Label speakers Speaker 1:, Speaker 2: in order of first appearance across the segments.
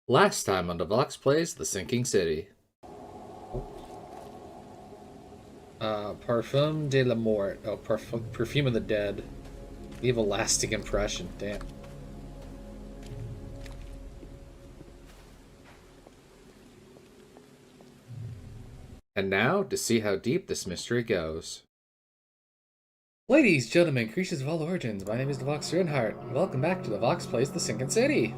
Speaker 1: Last time on Devox Plays The Sinking City. Parfum de la Mort. Oh, Perfume of the Dead. Leave a lasting impression. Damn. And now, to see how deep this mystery goes. Ladies, gentlemen, creatures of all origins, my name is Devox Runeheart. Welcome back to Devox Plays The Sinking City.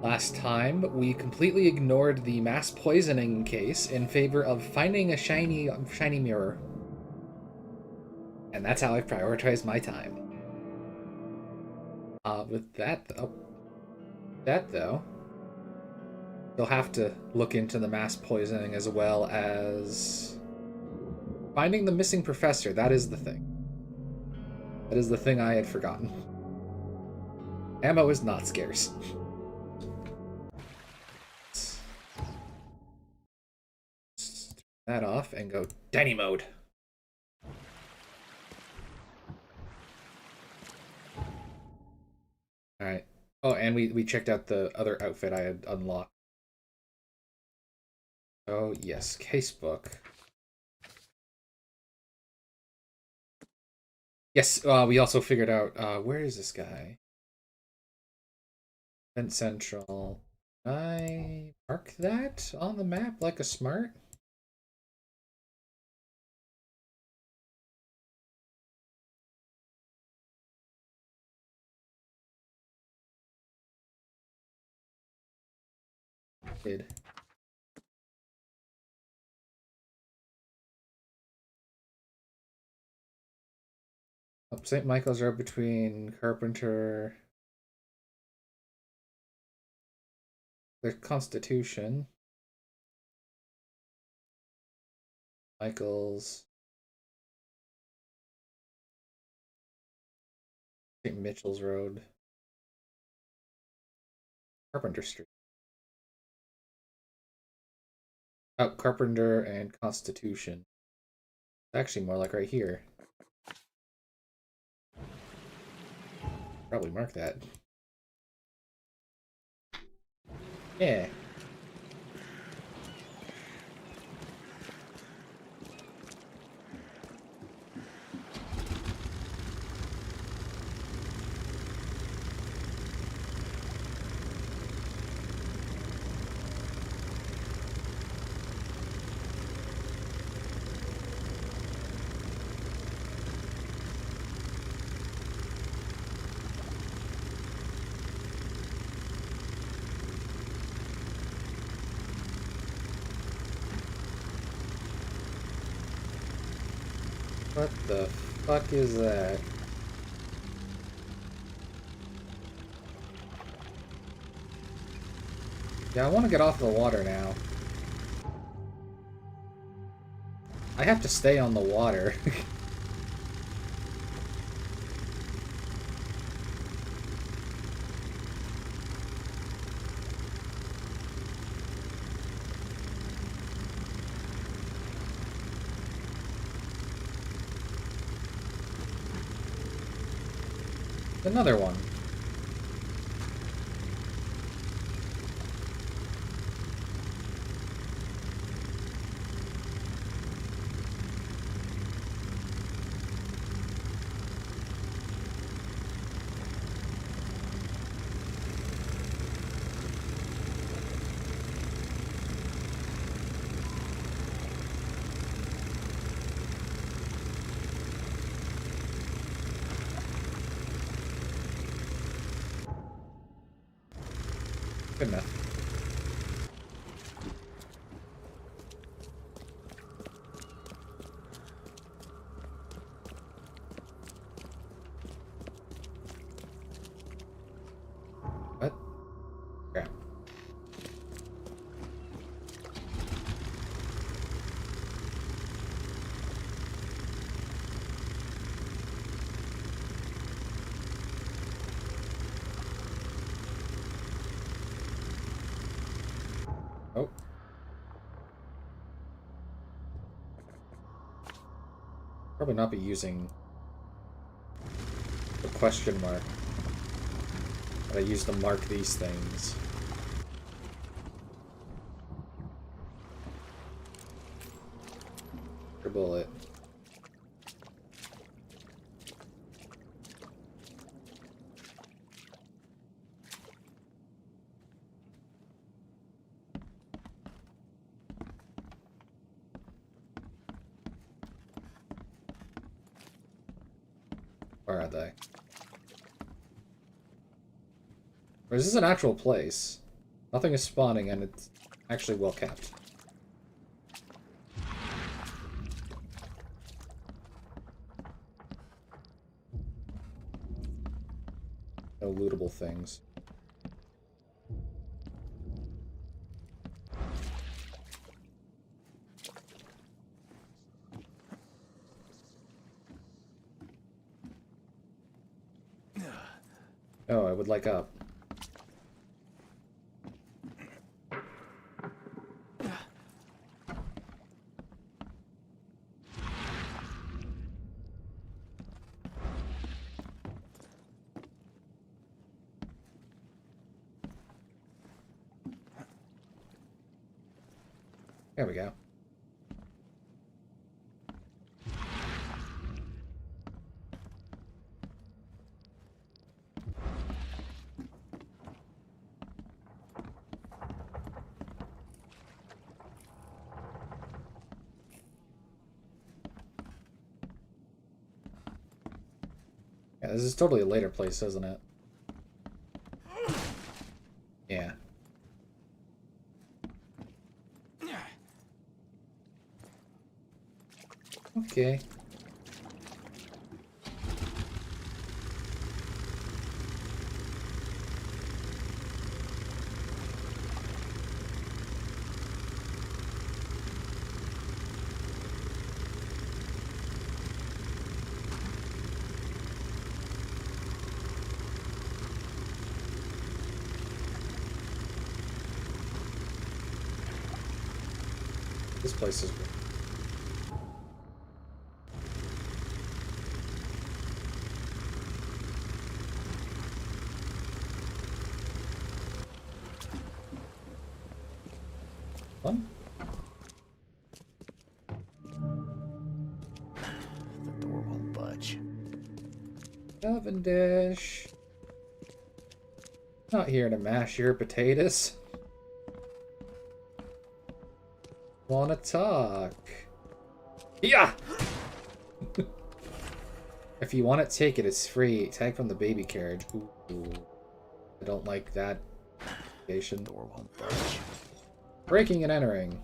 Speaker 1: Last time, we completely ignored the mass poisoning case in favor of finding a shiny mirror. And that's how I've prioritized my time. With that though, they'll have to look into the mass poisoning as well as finding the missing professor. That is the thing. That is the thing I had forgotten. Ammo is not scarce. Turn that off and go Denny mode. Alright. Oh, and we checked out the other outfit I had unlocked. Oh, yes. Casebook. Yes, we also figured out, where is this guy? Event Central. Can I mark that on the map like a smart? Did. Oh, St. Michael's Road between Carpenter. The Constitution. Michael's. St. Mitchell's Road. Carpenter Street. Oh, Carpenter and Constitution. It's actually more like right here. Probably mark that. Yeah. What the fuck is that? Yeah, I want to get off the water now. I have to stay on the water. Another one. Good enough. What? Crap. Oh. Probably not be using the question mark. But I use to mark these things. a bullet. Where are they? Or is this an actual place? Nothing is spawning and it's actually well kept. No lootable things. Oh, I would like up. There we go. Yeah, this is totally a later place, isn't it? Yeah. Okay. This place is... fun?
Speaker 2: The door won't budge.
Speaker 1: Cavendish. Not here to mash your potatoes. Wanna talk? Yeah! If you want it, take it. It's free. Tag from the baby carriage. Ooh. I don't like that.
Speaker 2: Door won't budge.
Speaker 1: Breaking and entering.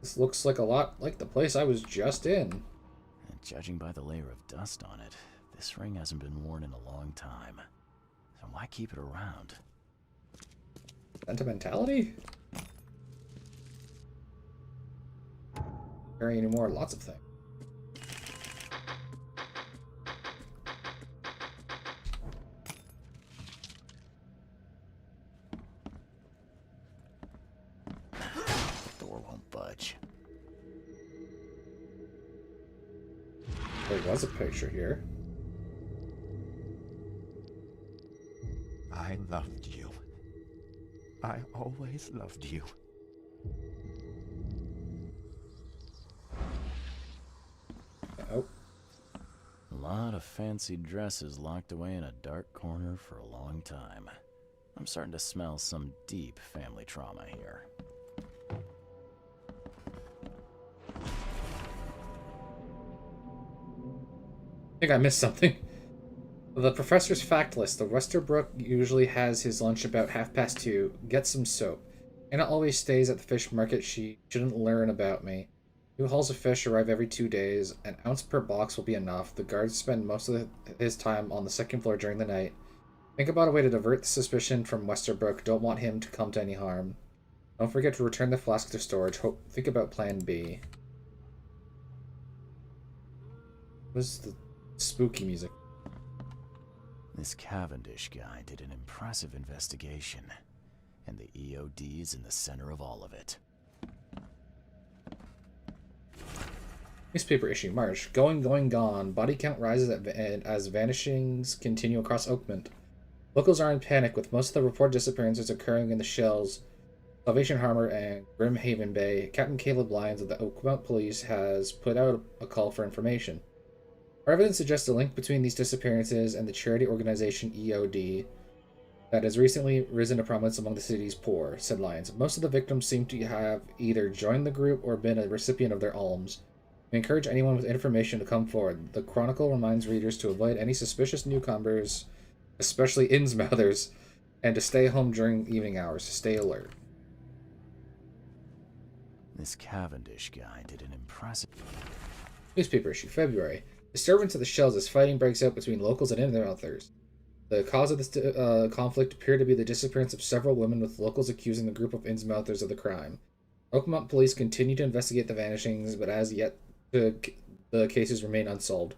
Speaker 1: This looks like a lot like the place I was just in.
Speaker 2: And judging by the layer of dust on it, this ring hasn't been worn in a long time. So why keep it around?
Speaker 1: Sentimentality? Carry anymore? Lots of things.
Speaker 2: Door won't budge.
Speaker 1: There was a picture here.
Speaker 3: I loved you. I always loved you.
Speaker 1: Oh.
Speaker 2: A lot of fancy dresses locked away in a dark corner for a long time. I'm starting to smell some deep family trauma here.
Speaker 1: I think I missed something. The professor's fact list. The Westerbrook usually has his lunch about 2:30. Get some soap. Anna always stays at the fish market. She shouldn't learn about me. 2 hauls of fish arrive every 2 days. An ounce per box will be enough. The guards spend most of his time on the 2nd floor during the night. Think about a way to divert the suspicion from Westerbrook. Don't want him to come to any harm. Don't forget to return the flask to storage. Think about plan B. What's the spooky music?
Speaker 2: This Cavendish guy did an impressive investigation, and the EOD's in the center of all of it.
Speaker 1: Newspaper issue, March. Going, gone. Body count rises as vanishings continue across Oakmont. Locals are in panic, with most of the reported disappearances occurring in the shells Salvation Harbor and Grimhaven Bay, Captain Caleb Lyons of the Oakmont Police has put out a call for information. Our evidence suggests a link between these disappearances and the charity organization EOD that has recently risen to prominence among the city's poor, said Lyons. Most of the victims seem to have either joined the group or been a recipient of their alms. We encourage anyone with information to come forward. The Chronicle reminds readers to avoid any suspicious newcomers, especially Innsmouthers, and to stay home during evening hours. Stay alert.
Speaker 2: This Cavendish guy did an impressive...
Speaker 1: Newspaper issue, February. Disturbance at the Shells as fighting breaks out between locals and Innsmouthers. The cause of this conflict appeared to be the disappearance of several women, with locals accusing the group of Innsmouthers of the crime. Oakmont police continue to investigate the vanishings, but as yet the cases remain unsolved.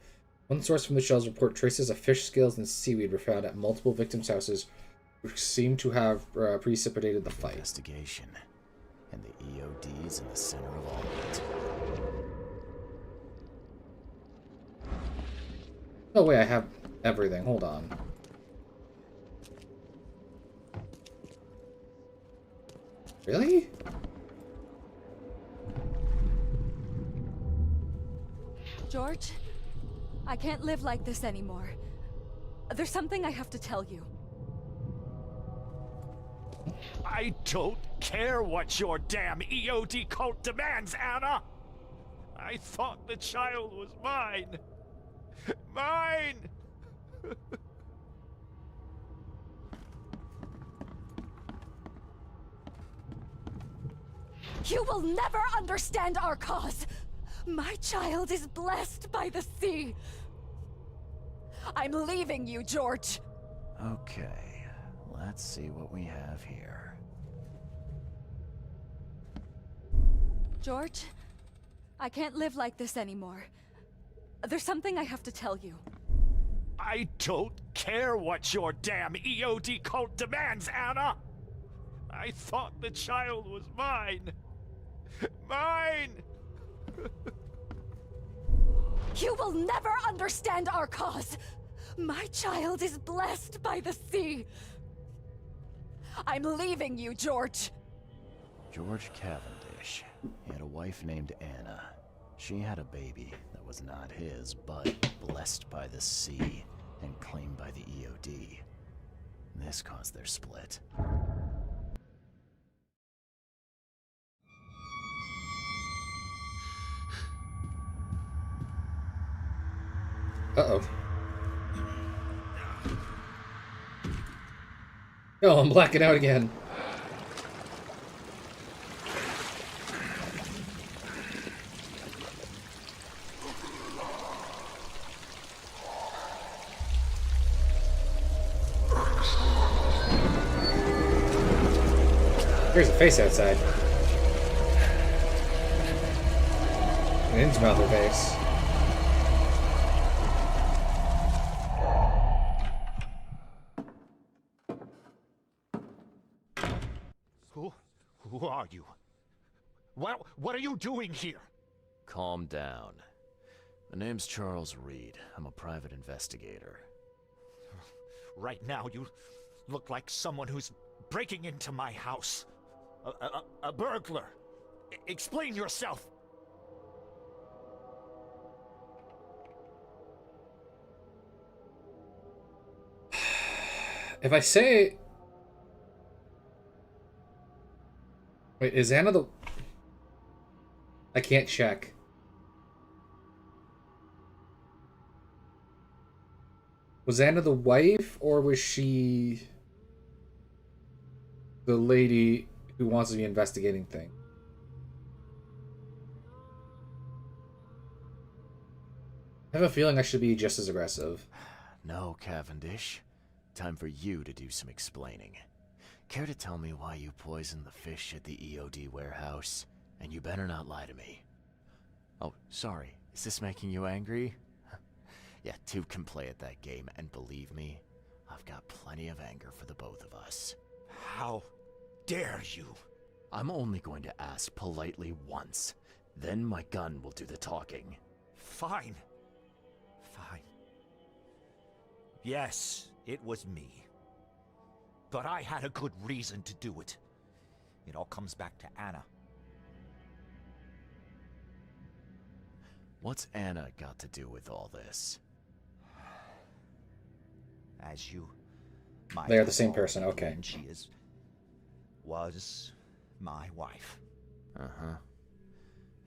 Speaker 1: One source from the Shells report traces of fish scales and seaweed were found at multiple victims' houses, which seem to have precipitated the fight.
Speaker 2: Investigation. And the EOD's in the center of all of it.
Speaker 1: Oh wait, I have everything. Hold on. Really?
Speaker 4: George, I can't live like this anymore. There's something I have to tell you.
Speaker 5: I don't care what your damn EOD cult demands, Anna! I thought the child was mine. Mine!
Speaker 4: You will never understand our cause! My child is blessed by the sea! I'm leaving you, George!
Speaker 2: Okay, let's see what we have here.
Speaker 4: George, I can't live like this anymore. There's something I have to tell you.
Speaker 5: I don't care what your damn EOD cult demands, Anna! I thought the child was mine. Mine!
Speaker 4: You will never understand our cause! My child is blessed by the sea! I'm leaving you, George!
Speaker 2: George Cavendish. He had a wife named Anna. She had a baby that was not his, but blessed by the sea and claimed by the EOD. This caused their split.
Speaker 1: Uh-oh. Oh, I'm blacking out again. There's a face outside. An Innsmouther face.
Speaker 5: Who are you? What are you doing here?
Speaker 2: Calm down. My name's Charles Reed. I'm a private investigator.
Speaker 5: Right now, you look like someone who's breaking into my house. A burglar. Explain yourself.
Speaker 1: If I say... Wait, is Anna the... I can't check. Was Anna the wife, or was she the lady who wants to be investigating things? I have a feeling I should be just as aggressive.
Speaker 2: No, Cavendish. Time for you to do some explaining. Care to tell me why you poisoned the fish at the EOD warehouse? And you better not lie to me. Oh, sorry. Is this making you angry? Yeah, two can play at that game, and believe me, I've got plenty of anger for the both of us.
Speaker 5: How dare you?
Speaker 2: I'm only going to ask politely once. Then my gun will do the talking.
Speaker 5: Fine. Fine. Yes, it was me. But I had a good reason to do it. It all comes back to Anna.
Speaker 2: What's Anna got to do with all this?
Speaker 5: As you might
Speaker 1: They are the
Speaker 5: have
Speaker 1: same
Speaker 5: already
Speaker 1: person, okay.
Speaker 5: gleaned, she was my wife.
Speaker 2: Uh-huh.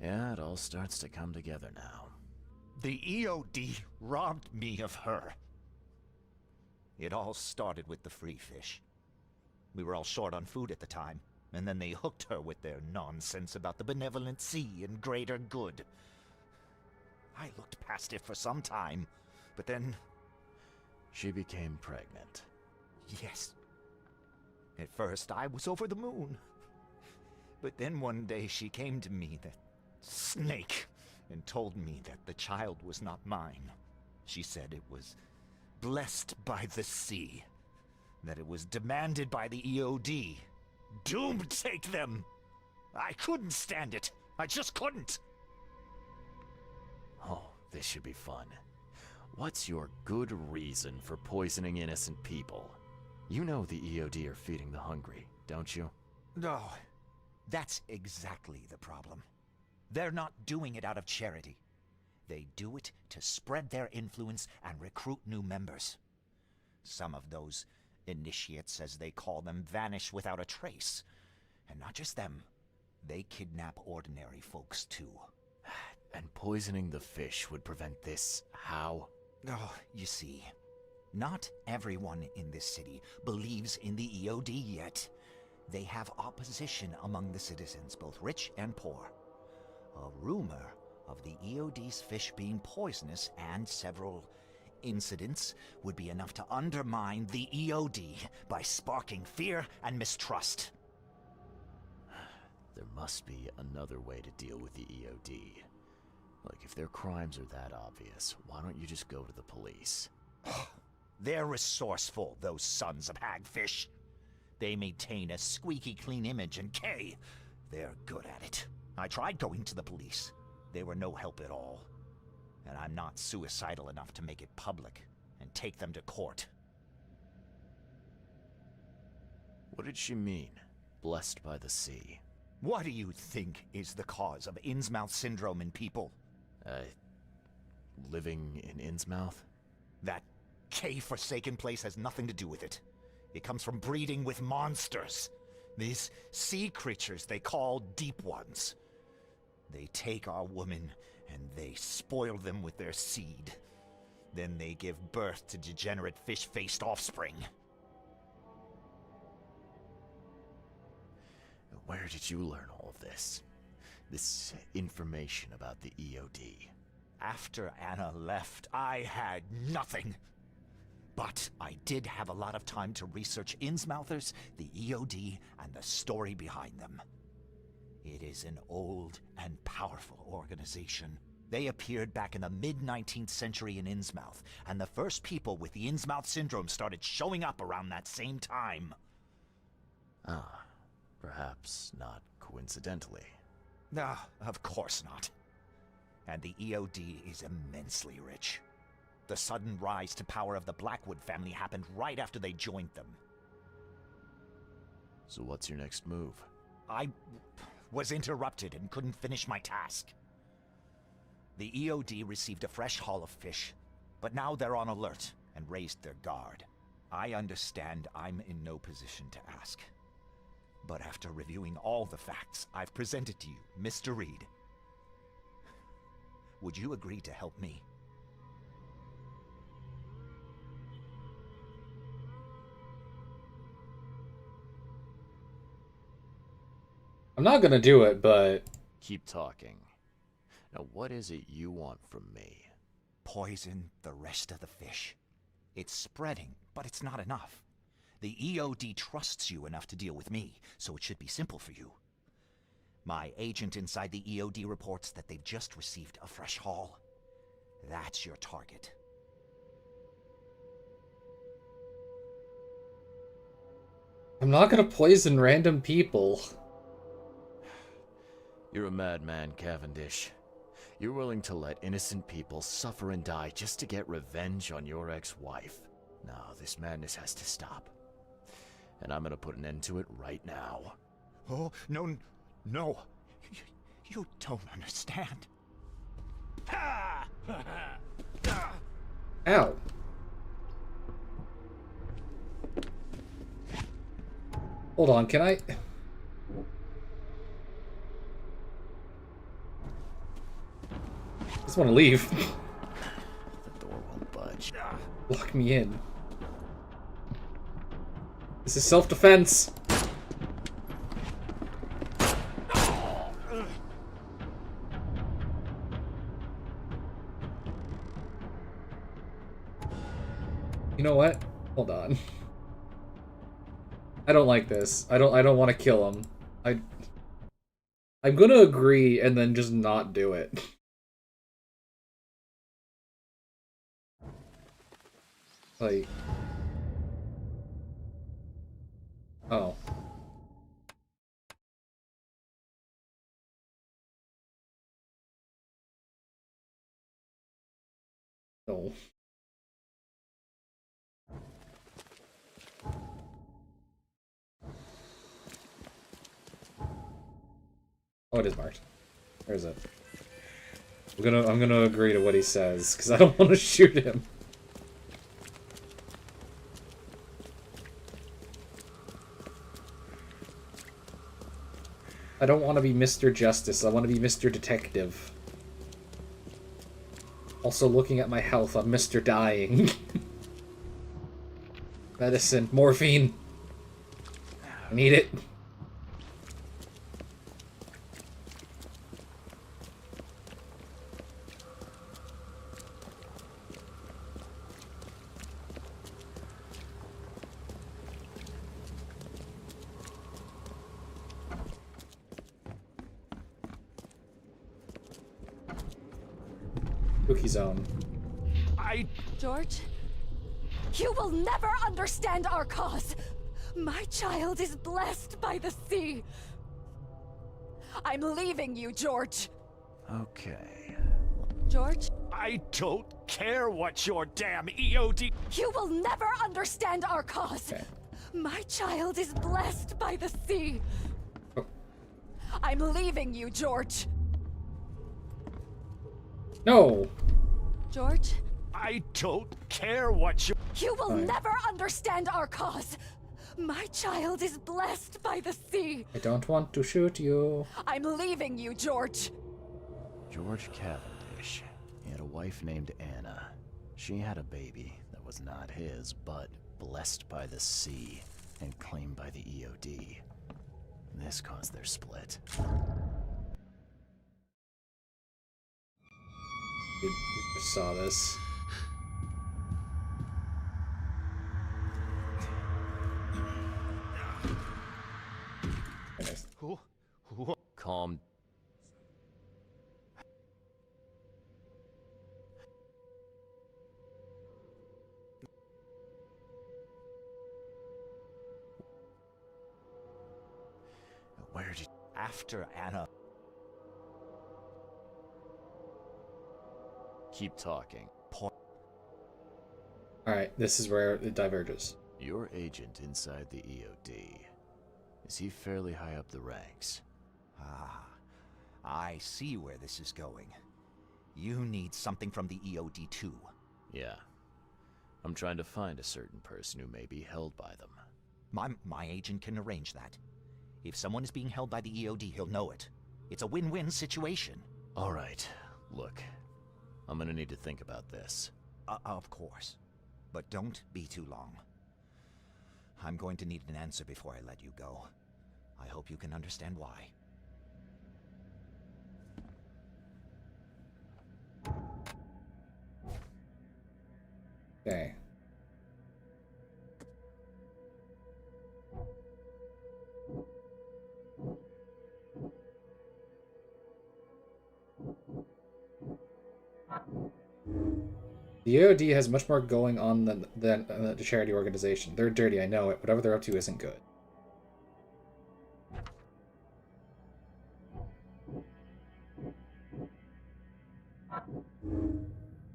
Speaker 2: Yeah, it all starts to come together now.
Speaker 5: The EOD robbed me of her. It all started with the free fish. We were all short on food at the time, and then they hooked her with their nonsense about the benevolent sea and greater good. I looked past it for some time, but then...
Speaker 2: She became pregnant.
Speaker 5: Yes. At first, I was over the moon. But then one day she came to me, that snake, and told me that the child was not mine. She said it was blessed by the sea, that it was demanded by the EOD. Doomed take them! I couldn't stand it. I just couldn't.
Speaker 2: Oh, this should be fun. What's your good reason for poisoning innocent people? You know the EOD are feeding the hungry, don't you?
Speaker 5: No, that's exactly the problem. They're not doing it out of charity. They do it to spread their influence and recruit new members. Some of those initiates, as they call them, vanish without a trace. And not just them. They kidnap ordinary folks, too.
Speaker 2: And poisoning the fish would prevent this. How?
Speaker 5: Oh, you see, not everyone in this city believes in the EOD yet. They have opposition among the citizens, both rich and poor. A rumor of the EOD's fish being poisonous and several incidents would be enough to undermine the EOD by sparking fear and mistrust.
Speaker 2: There must be another way to deal with the EOD. Like, if their crimes are that obvious, why don't you just go to the police?
Speaker 5: They're resourceful, those sons of hagfish. They maintain a squeaky clean image, and they're good at it. I tried going to the police. They were no help at all. And I'm not suicidal enough to make it public and take them to court.
Speaker 2: What did she mean? Blessed by the sea.
Speaker 5: What do you think is the cause of Innsmouth syndrome in people?
Speaker 2: Living in Innsmouth?
Speaker 5: That K-forsaken place has nothing to do with it. It comes from breeding with monsters. These sea creatures they call Deep Ones. They take our women and they spoil them with their seed. Then they give birth to degenerate fish-faced offspring.
Speaker 2: Where did you learn all of this? This information about the EOD?
Speaker 5: After Anna left, I had nothing. But I did have a lot of time to research Innsmouthers, the EOD, and the story behind them. It is an old and powerful organization. They appeared back in the mid-19th century in Innsmouth, and the first people with the Innsmouth syndrome started showing up around that same time.
Speaker 2: Ah, perhaps not coincidentally.
Speaker 5: No, of course not. And the EOD is immensely rich. The sudden rise to power of the Blackwood family happened right after they joined them.
Speaker 2: So what's your next move?
Speaker 5: I was interrupted and couldn't finish my task. The EOD received a fresh haul of fish, but now they're on alert and raised their guard. I understand I'm in no position to ask. But after reviewing all the facts I've presented to you, Mr. Reed, would you agree to help me?
Speaker 1: I'm not gonna do it, but...
Speaker 2: Keep talking. Now, what is it you want from me?
Speaker 5: Poison the rest of the fish. It's spreading, but it's not enough. The EOD trusts you enough to deal with me, so it should be simple for you. My agent inside the EOD reports that they've just received a fresh haul. That's your target.
Speaker 1: I'm not gonna poison random people.
Speaker 2: You're a madman, Cavendish. You're willing to let innocent people suffer and die just to get revenge on your ex-wife. No, this madness has to stop. And I'm gonna put an end to it right now.
Speaker 5: Oh, no, no. You don't understand.
Speaker 1: Ow. Hold on, can I... I just want to leave.
Speaker 2: The door won't budge.
Speaker 1: Lock me in. This is self-defense. You know what? Hold on. I don't like this. I don't want to kill him. I'm gonna agree and then just not do it. Like... Oh. No. Oh, it is marked. Where is it? I'm gonna agree to what he says, because I don't want to shoot him. I don't want to be Mr. Justice, I want to be Mr. Detective. Also looking at my health, I'm Mr. Dying. Medicine. Morphine. I need it. Cookie zone.
Speaker 4: George, you will never understand our cause. My child is blessed by the sea. I'm leaving you, George.
Speaker 2: Okay.
Speaker 4: George?
Speaker 5: I don't care what your damn EOD...
Speaker 4: You will never understand our cause.
Speaker 1: Okay.
Speaker 4: My child is blessed by the sea.
Speaker 1: Oh.
Speaker 4: I'm leaving you, George.
Speaker 1: No!
Speaker 4: George?
Speaker 5: I don't care what your...
Speaker 4: You will
Speaker 1: Fine.
Speaker 4: never understand our cause. My child is blessed by the sea.
Speaker 1: I don't want to shoot you.
Speaker 4: I'm leaving you, George.
Speaker 2: George Cavendish. He had a wife named Anna. She had a baby that was not his, but blessed by the sea and claimed by the EOD. This caused their split.
Speaker 1: We just saw this. Anyways.
Speaker 2: Calm. Where did...
Speaker 5: After Anna...
Speaker 2: Keep talking.
Speaker 1: Alright, this is where it diverges.
Speaker 2: Your agent inside the EOD. Is he fairly high up the ranks?
Speaker 5: Ah, I see where this is going. You need something from the EOD too.
Speaker 2: Yeah. I'm trying to find a certain person who may be held by them.
Speaker 5: My agent can arrange that. If someone is being held by the EOD, he'll know it. It's a win-win situation.
Speaker 2: All right. Look, I'm gonna need to think about this.
Speaker 5: Of course. But don't be too long. I'm going to need an answer before I let you go. I hope you can understand why.
Speaker 1: Okay. The EOD has much more going on than the charity organization. They're dirty, I know it. Whatever they're up to isn't good.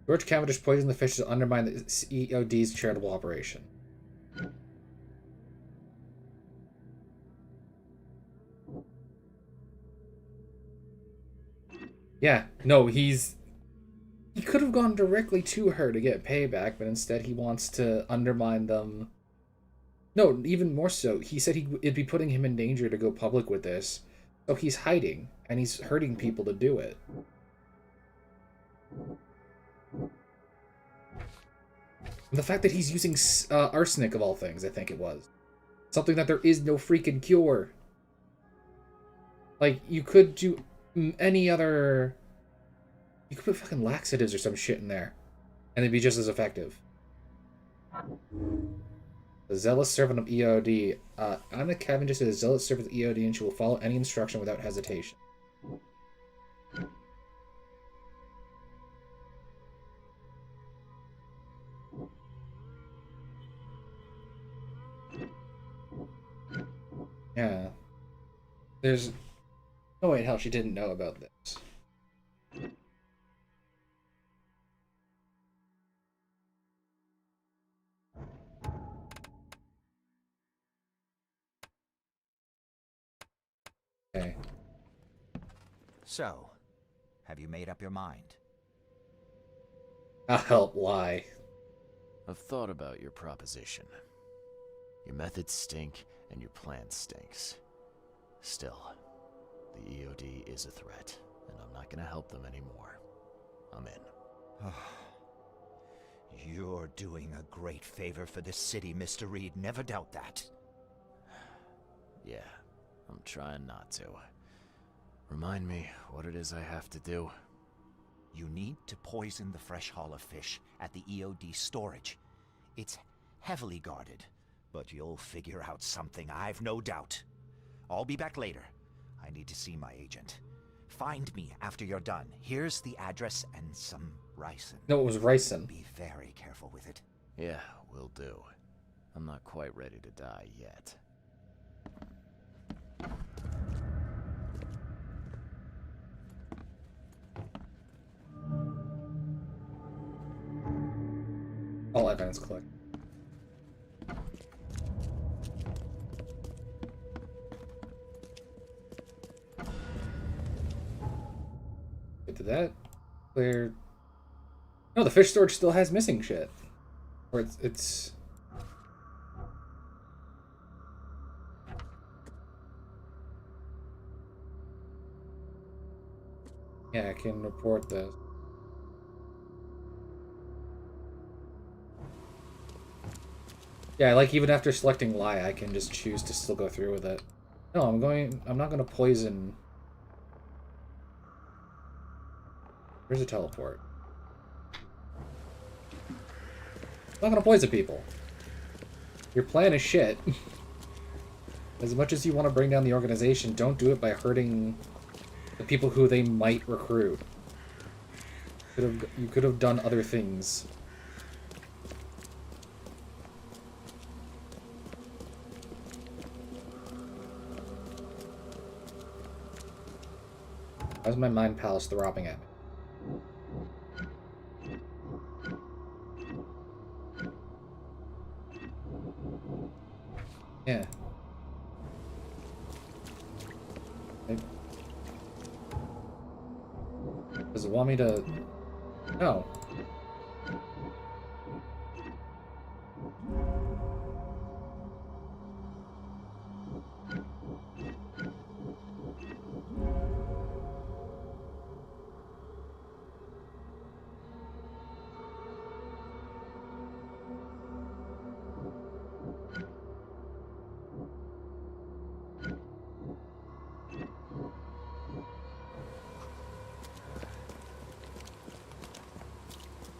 Speaker 1: George Cavendish poisoned the fish to undermine the EOD's charitable operation. Yeah, no, he could have gone directly to her to get payback, but instead he wants to undermine them. No, even more so. He said it'd be putting him in danger to go public with this. So he's hiding, and he's hurting people to do it. And the fact that he's using arsenic, of all things, I think it was. Something that there is no freaking cure. Like, you could do any other... You could put fucking laxatives or some shit in there, and they'd be just as effective. The zealous servant of EOD. Anna Cavendish is a zealous servant of EOD, and she will follow any instruction without hesitation. Yeah. There's... Oh wait, hell, she didn't know about this. Okay.
Speaker 5: So, have you made up your mind?
Speaker 1: I'll help lie.
Speaker 2: I've thought about your proposition. Your methods stink, and your plan stinks. Still, the EOD is a threat, and I'm not gonna help them anymore. I'm in.
Speaker 5: You're doing a great favor for this city, Mr. Reed. Never doubt that.
Speaker 2: Yeah, I'm trying not to. Remind me what it is I have to do.
Speaker 5: You need to poison the fresh haul of fish at the EOD storage. It's heavily guarded, but you'll figure out something, I've no doubt. I'll be back later. I need to see my agent. Find me after you're done. Here's the address and some ricin.
Speaker 1: No, it was ricin.
Speaker 5: Be very careful with it.
Speaker 2: Yeah, will do. I'm not quite ready to die yet.
Speaker 1: All evidence collect. Did that clear? No, the fish storage still has missing shit. Or it's... Yeah, I can report this. Yeah, like even after selecting lie, I can just choose to still go through with it. No, I'm not gonna poison. Where's a teleport? I'm not gonna poison people. Your plan is shit. As much as you want to bring down the organization, don't do it by hurting the people who they might recruit. You could have done other things. How's my mind palace throbbing at me? Yeah. Does it want me to... No.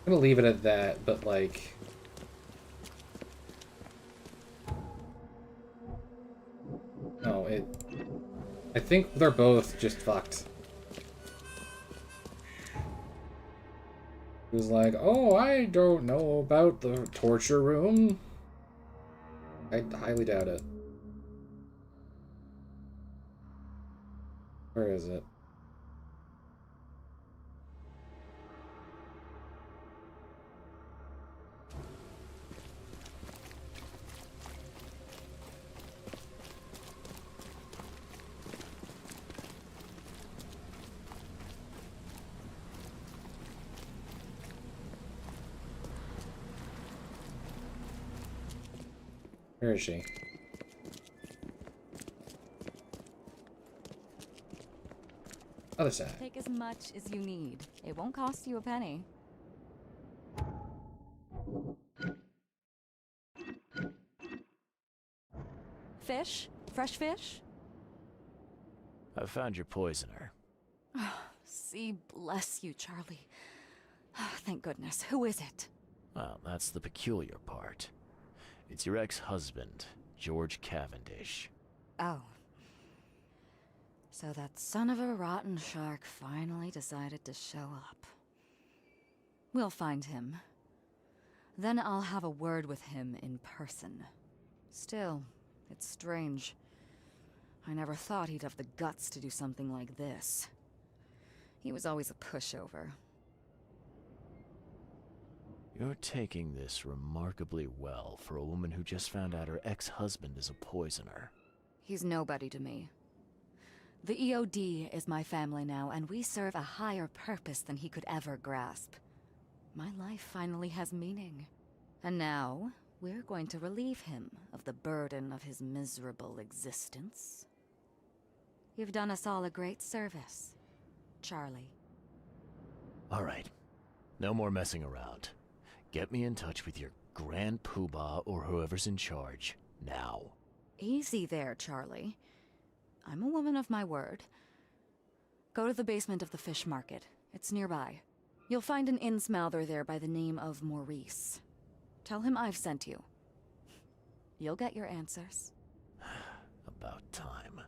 Speaker 1: I'm gonna leave it at that, but like... No, I think they're both just fucked. He was like, oh, I don't know about the torture room. I highly doubt it. Where is it? Where is she? Other side.
Speaker 4: Take as much as you need. It won't cost you a penny. Fish? Fresh fish?
Speaker 2: I found your poisoner.
Speaker 4: See, bless you, Charlie. Thank goodness. Who is it?
Speaker 2: Well, that's the peculiar part. It's your ex-husband, George Cavendish.
Speaker 4: Oh. So that son of a rotten shark finally decided to show up. We'll find him. Then I'll have a word with him in person. Still, it's strange. I never thought he'd have the guts to do something like this. He was always a pushover.
Speaker 2: You're taking this remarkably well for a woman who just found out her ex-husband is a poisoner.
Speaker 4: He's nobody to me. The EOD is my family now, and we serve a higher purpose than he could ever grasp. My life finally has meaning. And now, we're going to relieve him of the burden of his miserable existence. You've done us all a great service, Charlie.
Speaker 2: All right. No more messing around. Get me in touch with your Grand Poobah or whoever's in charge, now.
Speaker 4: Easy there, Charlie. I'm a woman of my word. Go to the basement of the fish market. It's nearby. You'll find an innsmouther there by the name of Maurice. Tell him I've sent you. You'll get your answers.
Speaker 2: About time.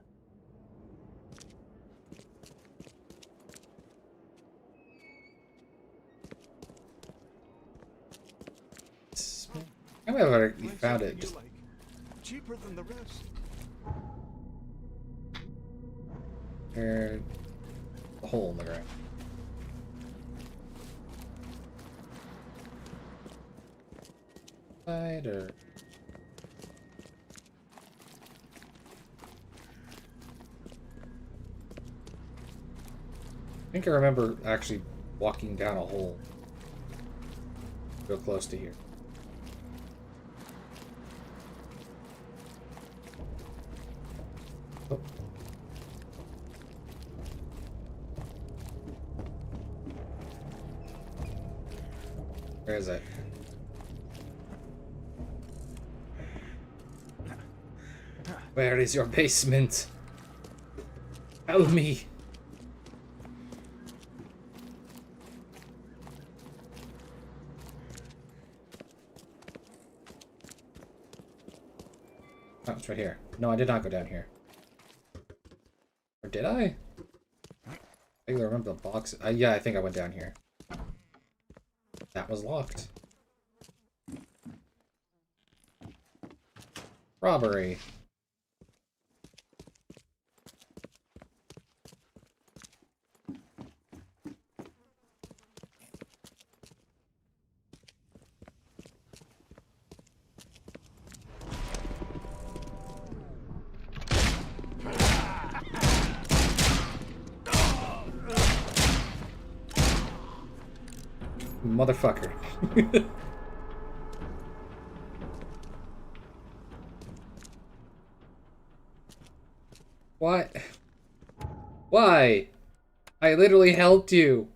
Speaker 1: I might have already found it. Just
Speaker 3: Cheaper than the rest.
Speaker 1: a hole in the ground. Spider. I think I remember actually walking down a hole real close to here. Oh. Where is it? Where is your basement? Help me! Oh, it's right here. No, I did not go down here. Or did I? I think I remember the box. Yeah, I think I went down here. That was locked. Robbery. Motherfucker. What? Why? I literally helped you.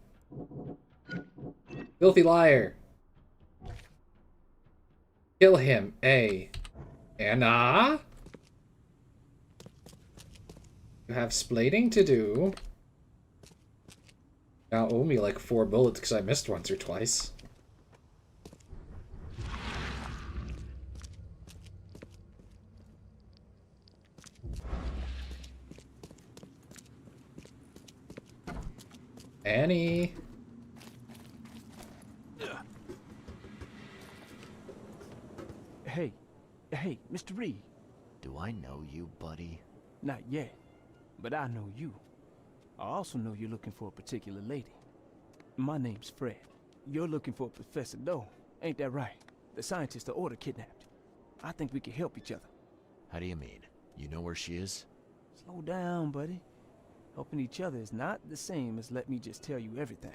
Speaker 1: Filthy liar. Kill him, A. Anna? You have splating to do. Now owe me like 4 bullets because I missed once or twice. Annie.
Speaker 3: Hey, Mr. Reed.
Speaker 2: Do I know you, buddy?
Speaker 3: Not yet, but I know you. I also know you're looking for a particular lady. My name's Fred. You're looking for Professor Doe, ain't that right? The scientist the Order kidnapped. I think we can help each other.
Speaker 2: How do you mean? You know where she is?
Speaker 3: Slow down, buddy. Helping each other is not the same as let me just tell you everything.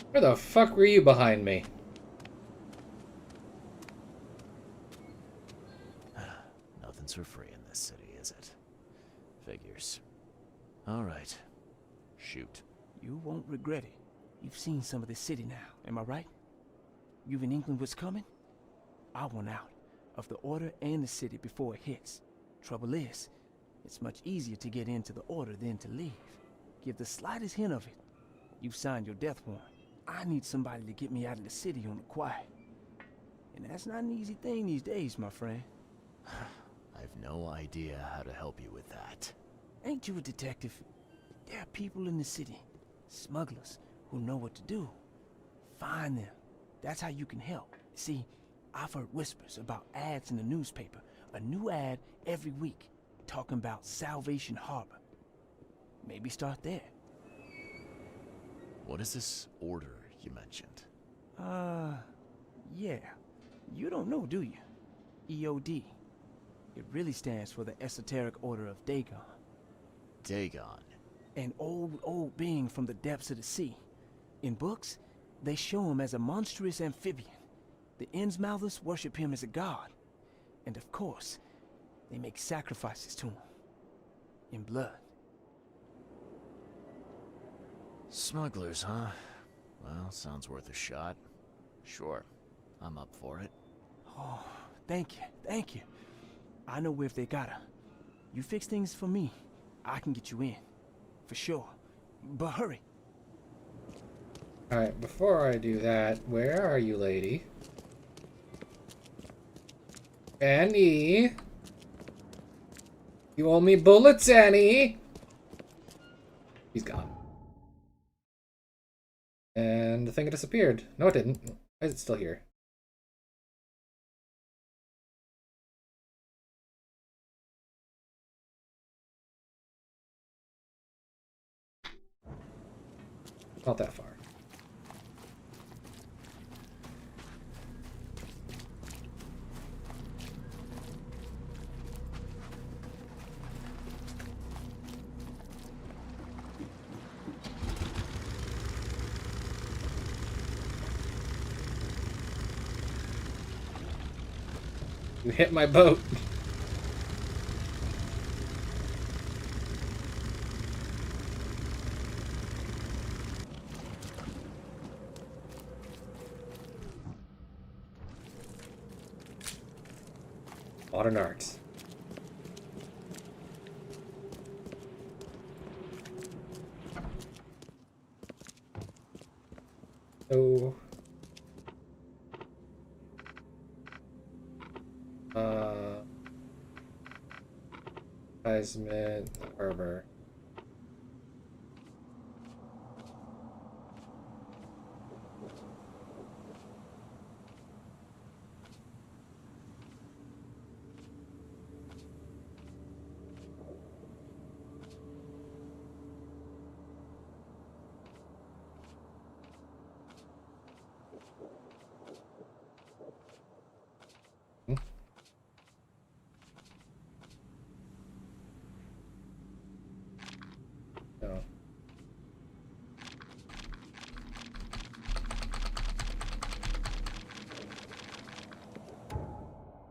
Speaker 1: Where the fuck were you behind me?
Speaker 2: nothing's for free in this city, is it? Figures. Alright. Shoot.
Speaker 3: You won't regret it. You've seen some of this city now, am I right? You've in England what's coming? I want out of the Order and the city before it hits. Trouble is, it's much easier to get into the Order than to leave. Give the slightest hint of it, you've signed your death warrant. I need somebody to get me out of the city on the quiet. And that's not an easy thing these days, my friend.
Speaker 2: I've no idea how to help you with that.
Speaker 3: Ain't you a detective? There are people in the city, smugglers, who know what to do. Find them. That's how you can help. See, I've heard whispers about ads in the newspaper. A new ad every week, talking about Salvation Harbor. Maybe start there.
Speaker 2: What is this order you mentioned?
Speaker 3: Yeah. You don't know, do you? EOD. It really stands for the Esoteric Order of Dagon.
Speaker 2: Dagon.
Speaker 3: An old being from the depths of the sea. In books, they show him as a monstrous amphibian. The Innsmouthers worship him as a god. And of course, they make sacrifices to him. In blood.
Speaker 2: Smugglers, huh? Well, sounds worth a shot. Sure, I'm up for it.
Speaker 3: Oh, thank you. I know where if they got her. You fix things for me, I can get you in. For sure. But hurry.
Speaker 1: Alright, before I do that, where are you, lady? Annie! You owe me bullets, Annie! He's gone. And the thing disappeared. No, it didn't. Why is it still here? Not that far. You hit my boat. Modern art. So, advertisement, harbor. No.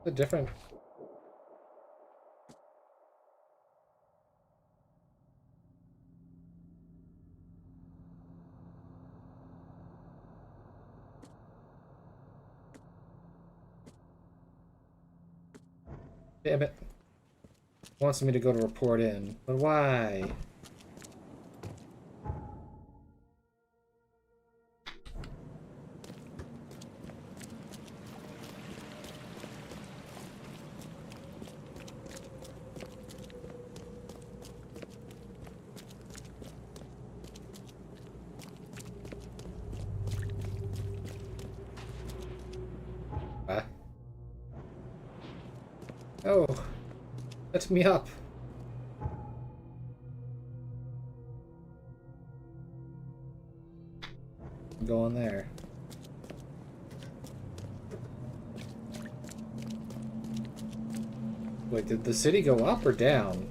Speaker 1: The different. Damn it. Wants me to go to report in, but why? Oh, let me up. I'm going there. Wait, did the city go up or down?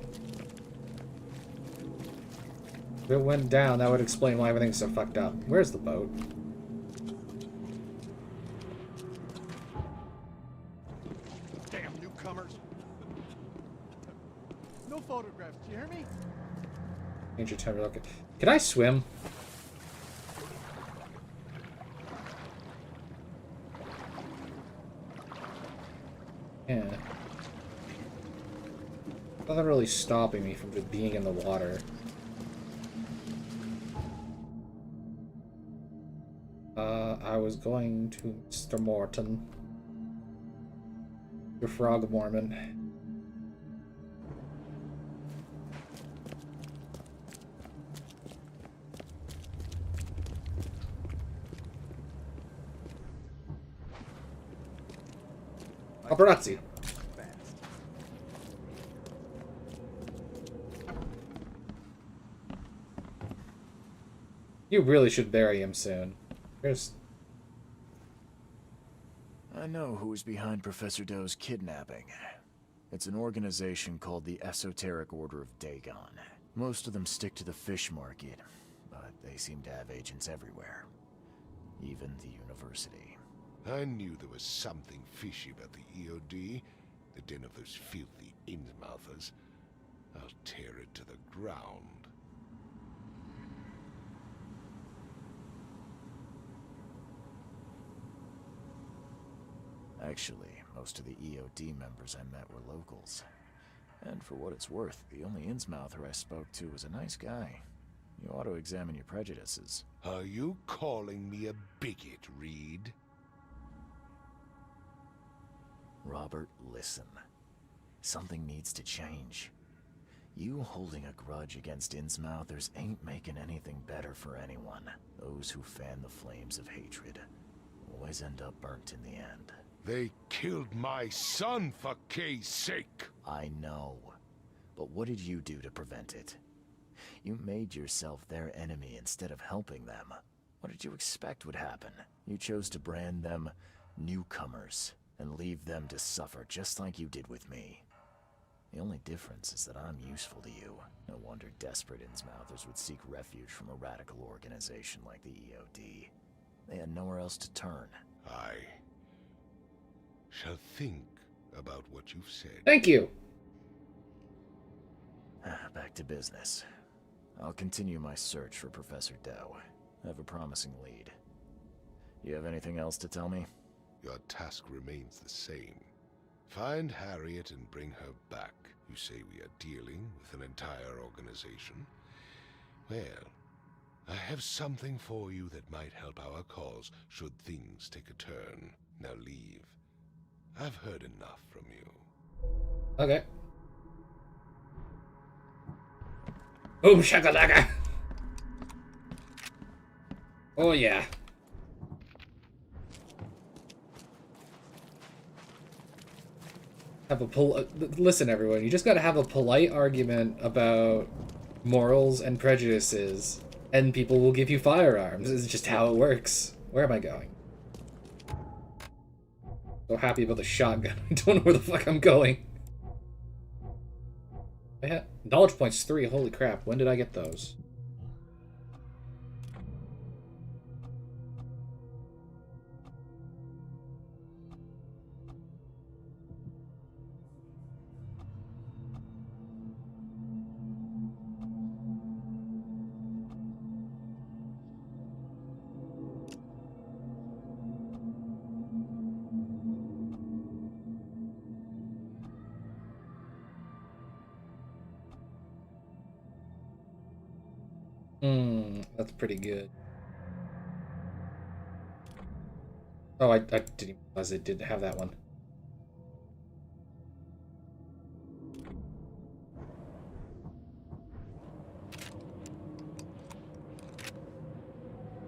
Speaker 1: If it went down, that would explain why everything's so fucked up. Where's the boat?
Speaker 6: Damn newcomers. No photographs, do you hear me?
Speaker 1: Change your temperature. Okay. Can I swim? Yeah. Nothing really stopping me from just being in the water. I was going to Mr. Morton. Your Frog Mormon. Paparazzi. You really should bury him soon. Here's...
Speaker 2: I know who's behind Professor Doe's kidnapping. It's an organization called the Esoteric Order of Dagon. Most of them stick to the fish market, but they seem to have agents everywhere. Even the university.
Speaker 7: I knew there was something fishy about the EOD, the den of those filthy Innsmouthers. I'll tear it to the ground.
Speaker 2: Actually, most of the EOD members I met were locals. And for what it's worth, the only Innsmouther I spoke to was a nice guy. You ought to examine your prejudices.
Speaker 7: Are you calling me a bigot, Reed?
Speaker 2: Robert, listen. Something needs to change. You holding a grudge against Innsmouthers ain't making anything better for anyone. Those who fan the flames of hatred always end up burnt in the end.
Speaker 7: They killed my son, for Kay's sake!
Speaker 2: I know. But what did you do to prevent it? You made yourself their enemy instead of helping them. What did you expect would happen? You chose to brand them newcomers and leave them to suffer just like you did with me. The only difference is that I'm useful to you. No wonder desperate Innsmouthers would seek refuge from a radical organization like the EOD. They had nowhere else to turn.
Speaker 7: I shall think about what you've said.
Speaker 1: Thank you!
Speaker 2: Back to business. I'll continue my search for Professor Doe. I have a promising lead. You have anything else to tell me?
Speaker 7: Your task remains the same. Find Harriet and bring her back. You say we are dealing with an entire organization? Well, I have something for you that might help our cause should things take a turn. Now leave. I've heard enough from you.
Speaker 1: Okay. Boom shakalaka! Oh yeah. Have a listen, everyone. You just gotta have a polite argument about morals and prejudices, and people will give you firearms. It's just how it works. Where am I going? So happy about the shotgun. I don't know where the fuck I'm going. I had knowledge points 3. Holy crap! When did I get those? That's pretty good. Oh, I didn't realize it didn't have that one.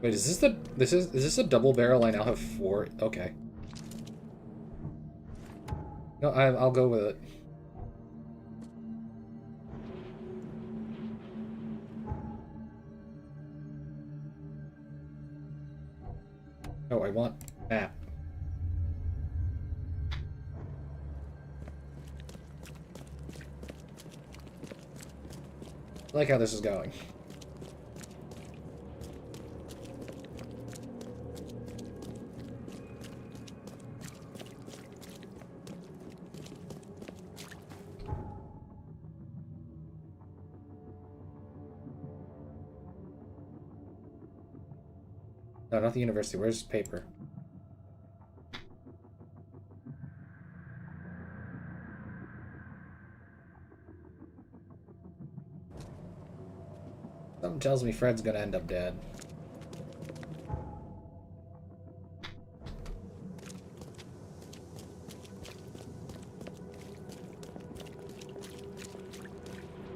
Speaker 1: Wait, is this a double barrel? I now have 4. Okay. No, I'll go with it. Oh, I want map. I like how this is going. No, not the university. Where's the paper? Something tells me Fred's gonna end up dead.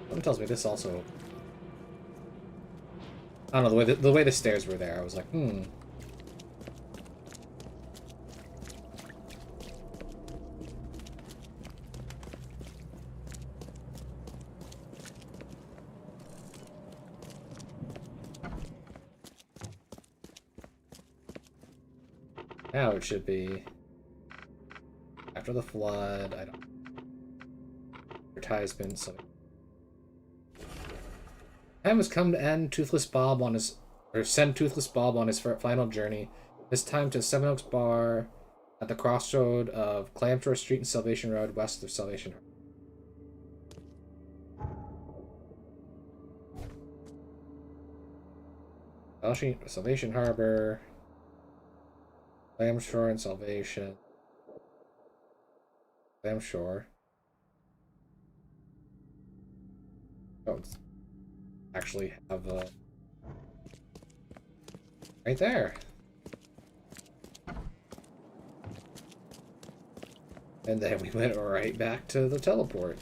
Speaker 1: Something tells me this also. I don't know, the way the stairs were there, I was like, hmm. Now it should be after the flood. I don't. Advertisement. So time has come to end Toothless Bob on his, or send Toothless Bob on his final journey. This time to Seven Oaks Bar at the crossroad of Clamshore Street and Salvation Road, west of Salvation. Salvation Harbor, Clamshore and Salvation. Clamshore. Don't actually have a right there. And then we went right back to the teleport.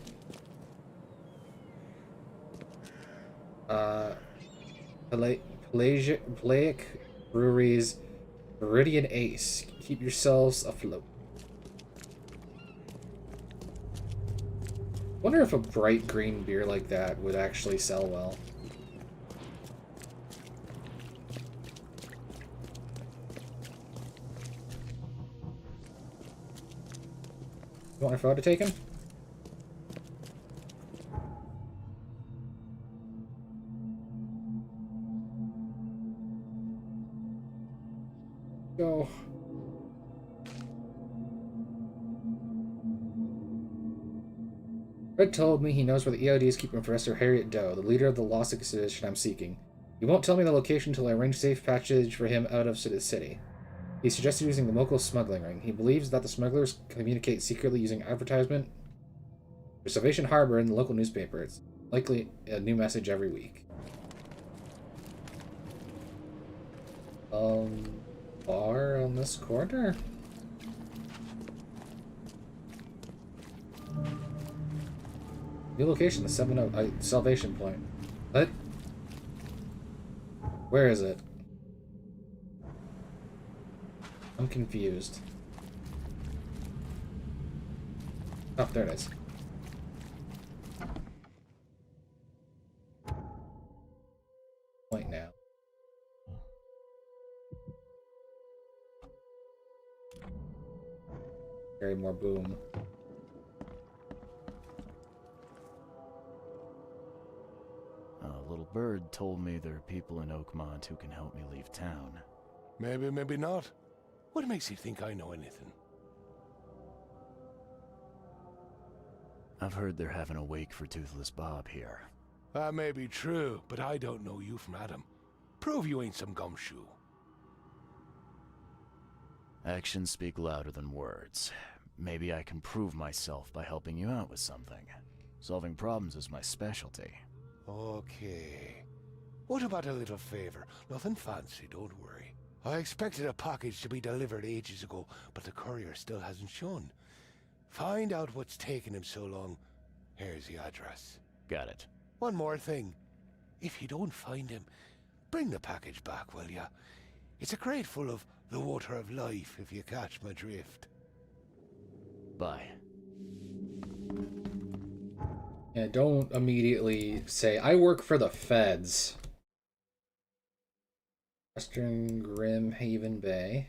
Speaker 1: Pelagic Breweries Viridian Ace. Keep yourselves afloat. Wonder if a bright green beer like that would actually sell well. You want a photo taken? Go. Fred told me he knows where the EOD is keeping Professor Harriet Doe, the leader of the lost expedition I'm seeking. He won't tell me the location until I arrange safe passage for him out of the city. He suggested using the Mogul smuggling ring. He believes that the smugglers communicate secretly using advertisement for Salvation Harbor in the local newspaper. It's likely a new message every week. Bar on this corner? New location, the 7 Salvation Point. What? Where is it? I'm confused. Oh, there it is. Point now. Carry more boom.
Speaker 2: A little bird told me there are people in Oakmont who can help me leave town.
Speaker 7: Maybe, maybe not. What makes you think I know anything?
Speaker 2: I've heard they're having a wake for Toothless Bob here.
Speaker 7: That may be true, but I don't know you from Adam. Prove you ain't some gumshoe.
Speaker 2: Actions speak louder than words. Maybe I can prove myself by helping you out with something. Solving problems is my specialty.
Speaker 7: Okay. What about a little favor? Nothing fancy, don't worry. I expected a package to be delivered ages ago, but the courier still hasn't shown. Find out what's taking him so long. Here's the address.
Speaker 2: Got it.
Speaker 7: One more thing. If you don't find him, bring the package back, will ya? It's a crate full of the water of life, if you catch my drift.
Speaker 2: Bye.
Speaker 1: Yeah, don't immediately say, I work for the feds. Western Grim Haven Bay.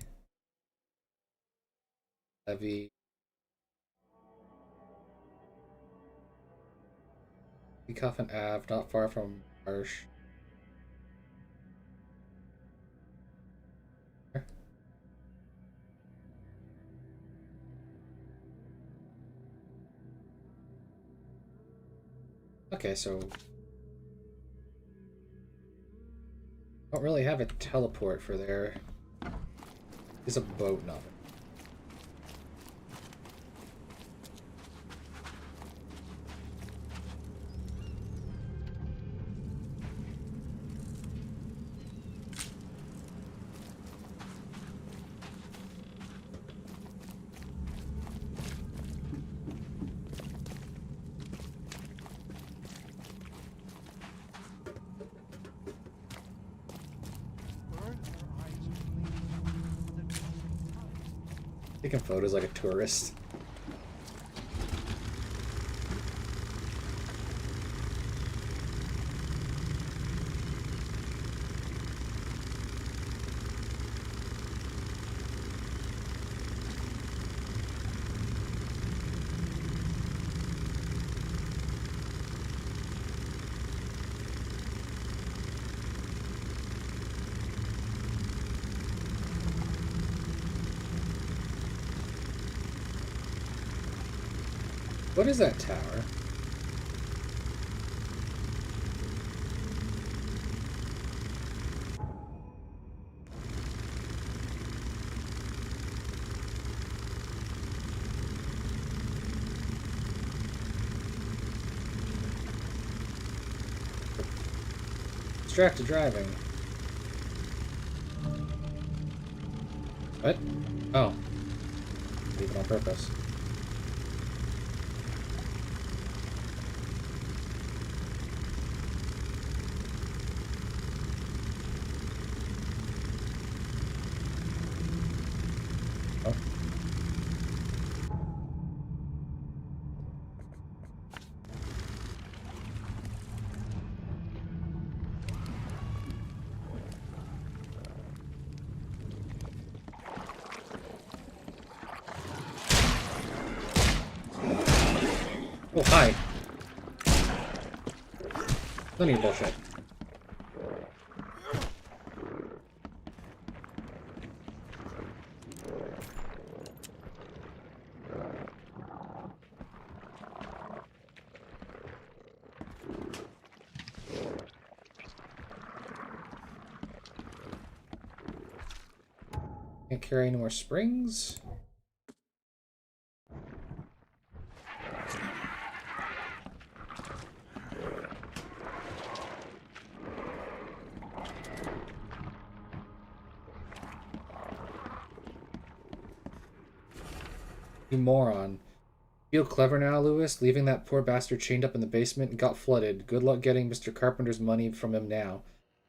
Speaker 1: Levy. Coffin Ave, not far from Marsh. Okay, so don't really have a teleport for there. Is a boat novel. Taking photos like a tourist. What is that tower? Distracted driving. What? Oh. Leave it on purpose. Oh, hi. Plenty of bullshit. Can't carry any more springs. You moron. Feel clever now, Lewis? Leaving that poor bastard chained up in the basement got flooded. Good luck getting Mr. Carpenter's money from him now.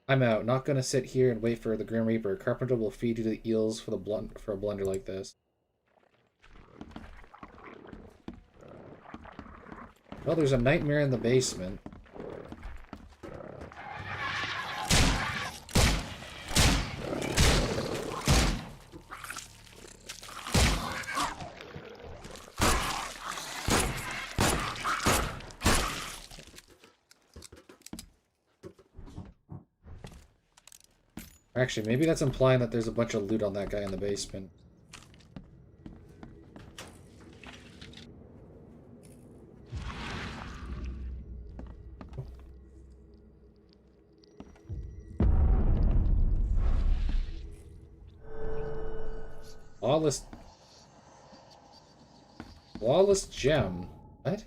Speaker 1: I'm out. Not gonna sit here and wait for the Grim Reaper. Carpenter will feed you to the eels for a blunder like this. Well, there's a nightmare in the basement. Actually, maybe that's implying that there's a bunch of loot on that guy in the basement. Flawless gem. What?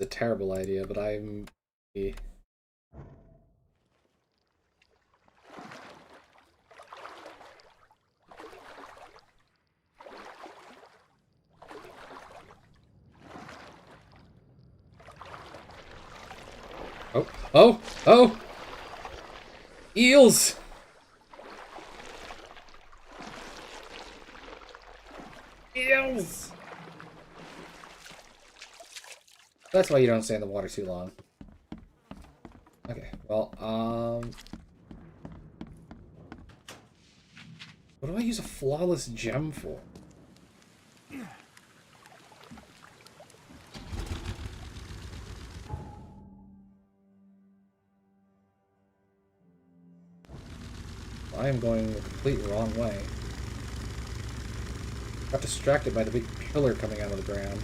Speaker 1: A terrible idea, but I'm... Oh, oh, oh! Eels! Eels! That's why you don't stay in the water too long. Okay, well, What do I use a flawless gem for? I am going the complete wrong way. Got distracted by the big pillar coming out of the ground.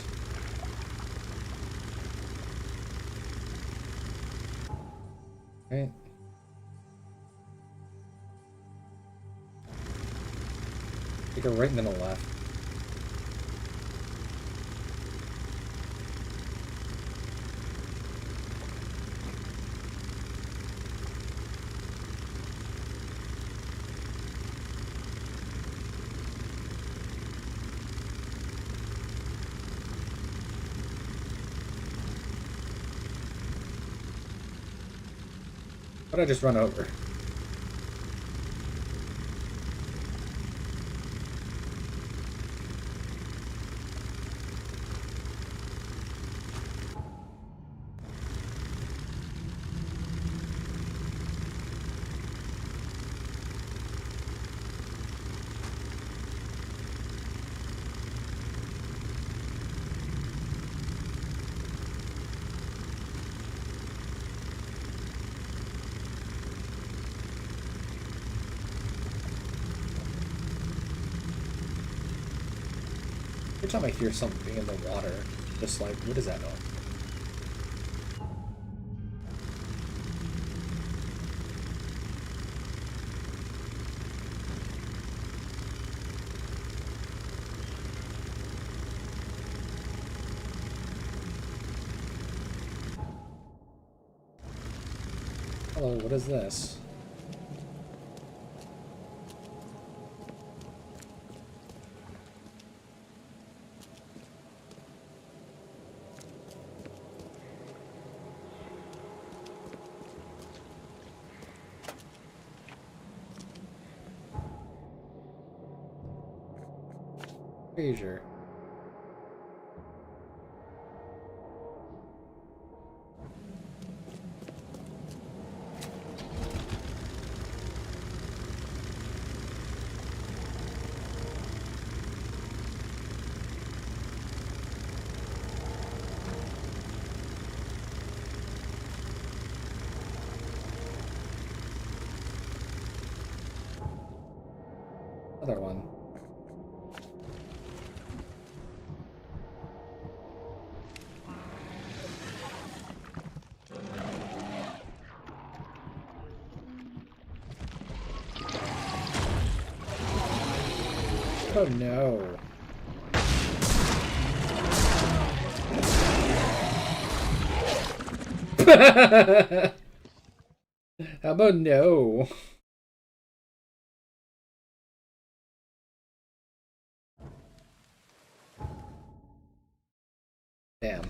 Speaker 1: Right. Take a right and then a left. What did I just run over? Every time I hear something in the water, just like, what is that noise? Hello, what is this? Treasure. Another one. Oh no. How about no? Damn.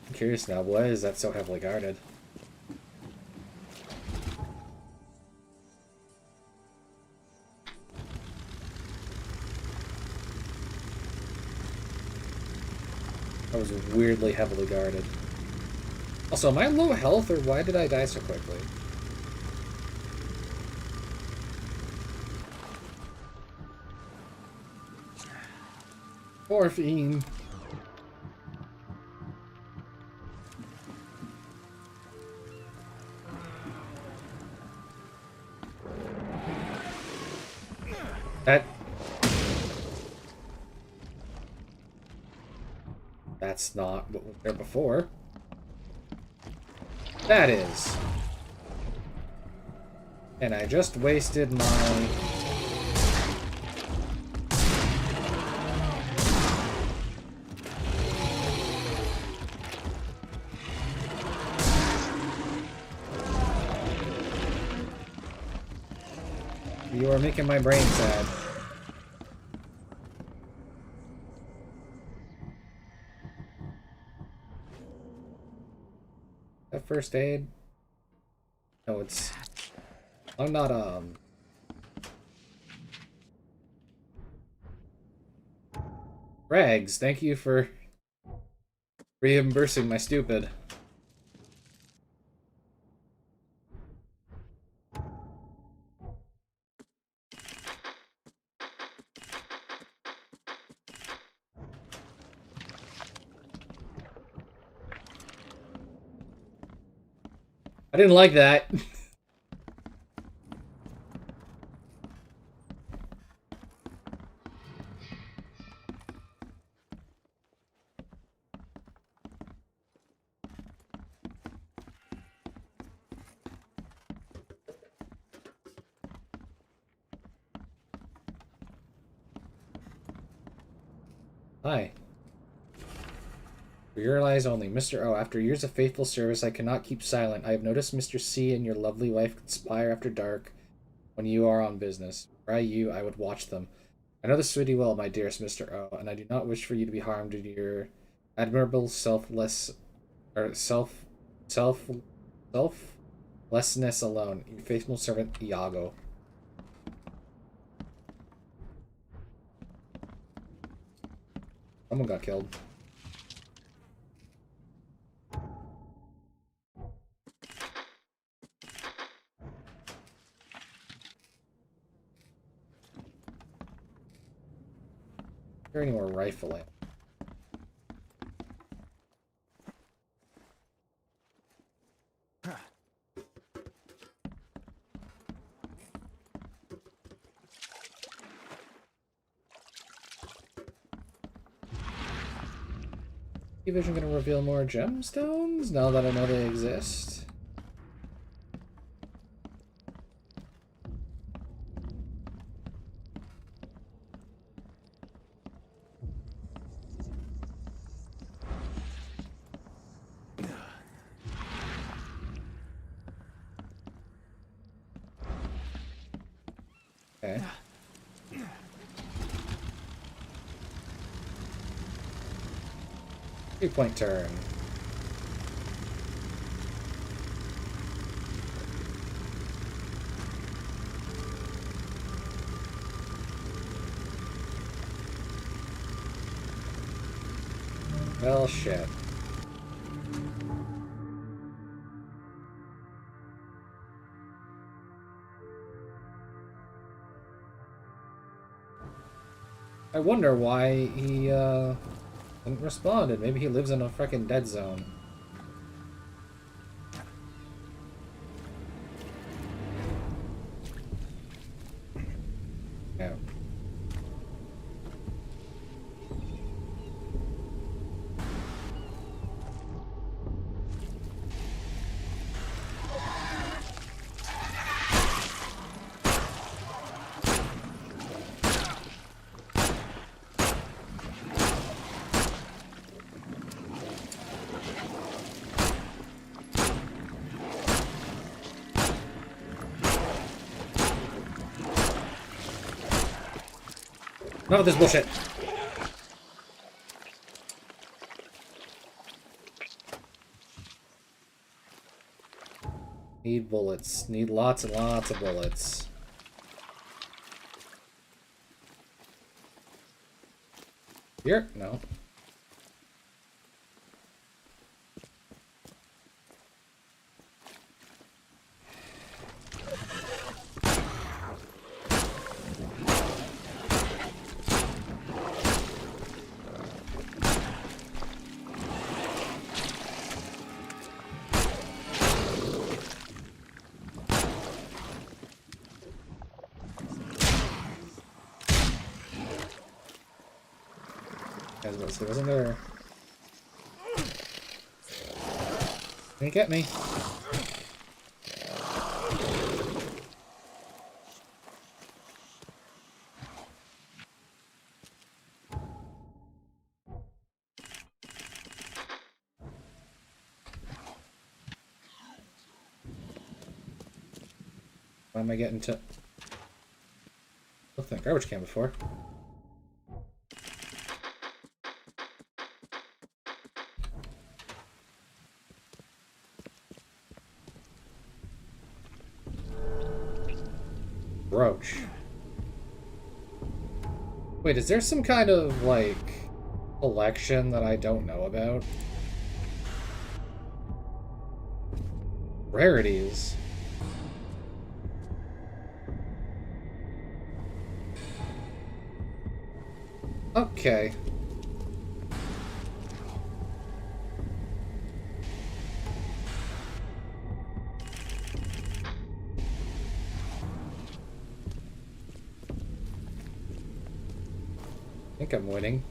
Speaker 1: I'm curious now, why is that so heavily guarded? That was weirdly heavily guarded. Also, am I low health, or why did I die so quickly? Morphine. That's not what was there before. That is. And I just wasted my... You are making my brain sad. That first aid? No, it's... I'm not, Rags, thank you for reimbursing my stupid. I didn't like that. Hi. For your eyes only, Mr. O. After years of faithful service, I cannot keep silent. I have noticed Mr. C and your lovely wife conspire after dark when you are on business. Were I you, I would watch them. I know this city well, my dearest Mr. O, and I do not wish for you to be harmed due to your admirable selflessness alone. Your faithful servant, Iago. Someone got killed. Is there any more rifle ammo? Vision gonna reveal more gemstones now that I know they exist? Okay. 3-point turn. Well, shit. I wonder why he, didn't respond. Maybe he lives in a freaking dead zone. Yeah. None of this bullshit. Need bullets. Need lots and lots of bullets. Here? No. It wasn't there. Can't get me. Why am I getting to... Looked in that garbage can before. Roach. Wait, is there some kind of, like, collection that I don't know about. Rarities. Okay. I think I'm winning.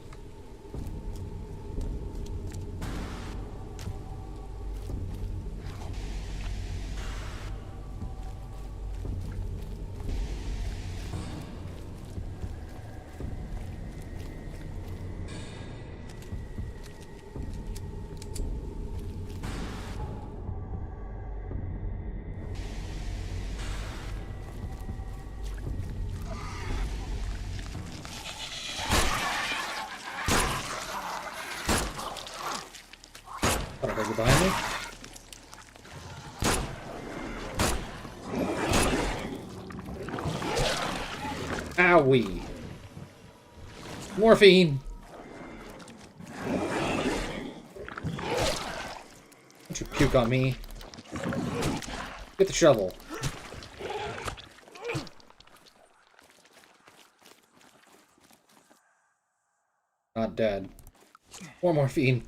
Speaker 1: Thought I heard you behind me. Owie. Morphine. Don't you puke on me. Get the shovel. Not dead. More morphine.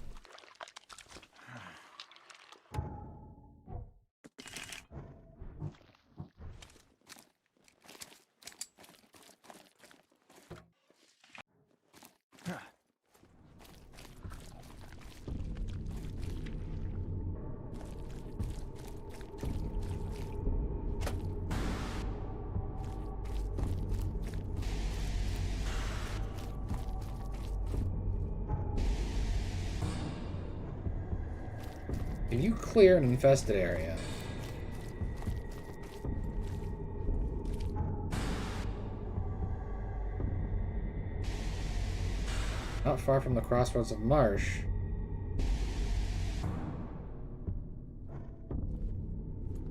Speaker 1: Can you clear an infested area? Not far from the crossroads of Marsh.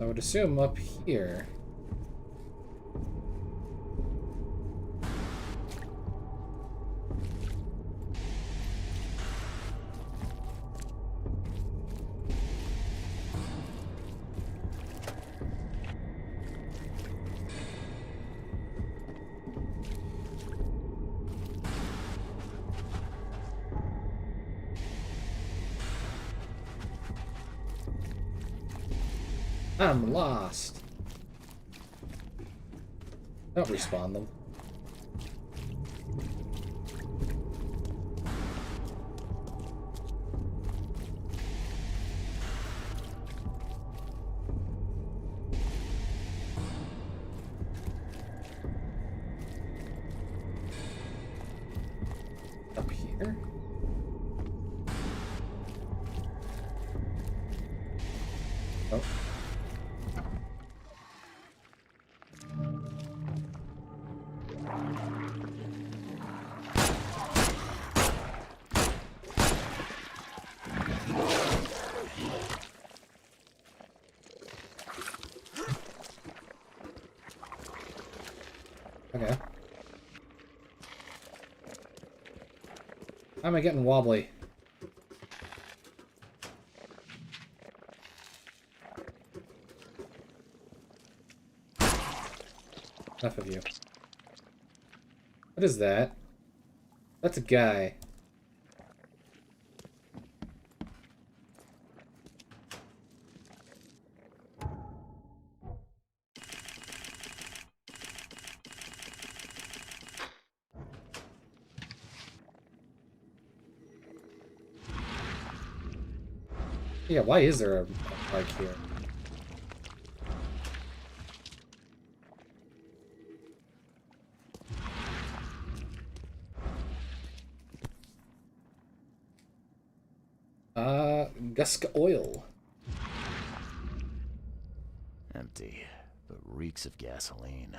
Speaker 1: I would assume up here. I'm lost. Don't respawn them. Up here? Oh. Okay. Why am I getting wobbly? Enough of you. What is that? That's a guy. Yeah, why is there a bike here? Gusk oil.
Speaker 2: Empty, but reeks of gasoline.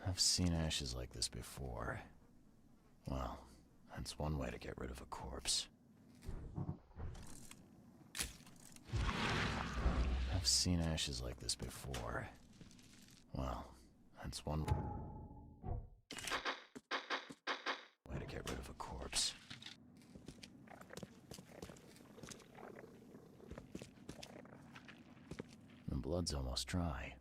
Speaker 2: I've seen ashes like this before. Well, that's one way to get rid of a corpse. I've seen ashes like this before. Well, that's one... blood's almost dry.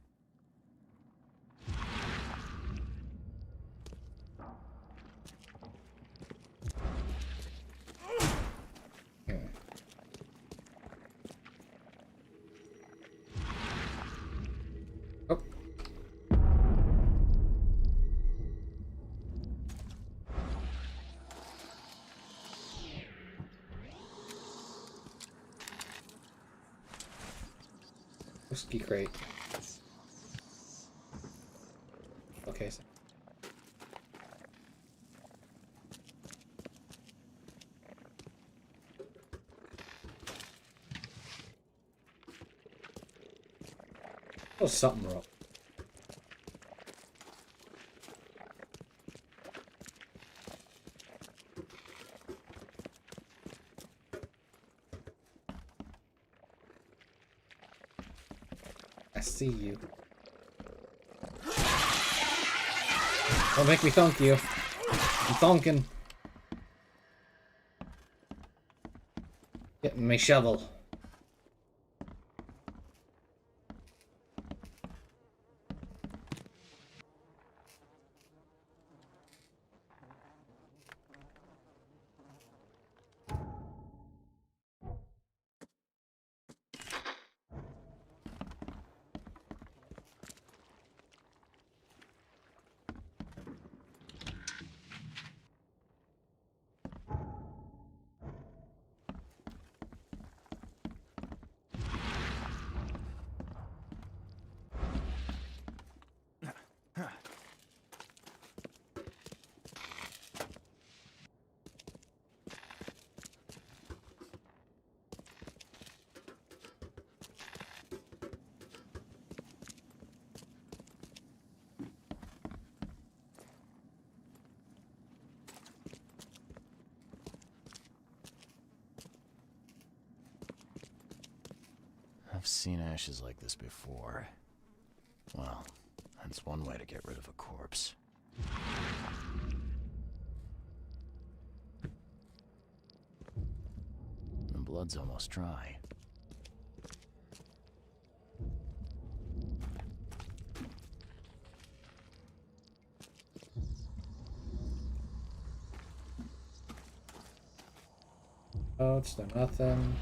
Speaker 1: Oh. Whiskey crate. Okay. Oh, something wrong. I see you. Don't make me thunk you. I'm thunking. Getting my shovel.
Speaker 2: I've seen ashes like this before. Well, that's one way to get rid of a corpse. The blood's almost dry.
Speaker 1: Oh, it's done nothing.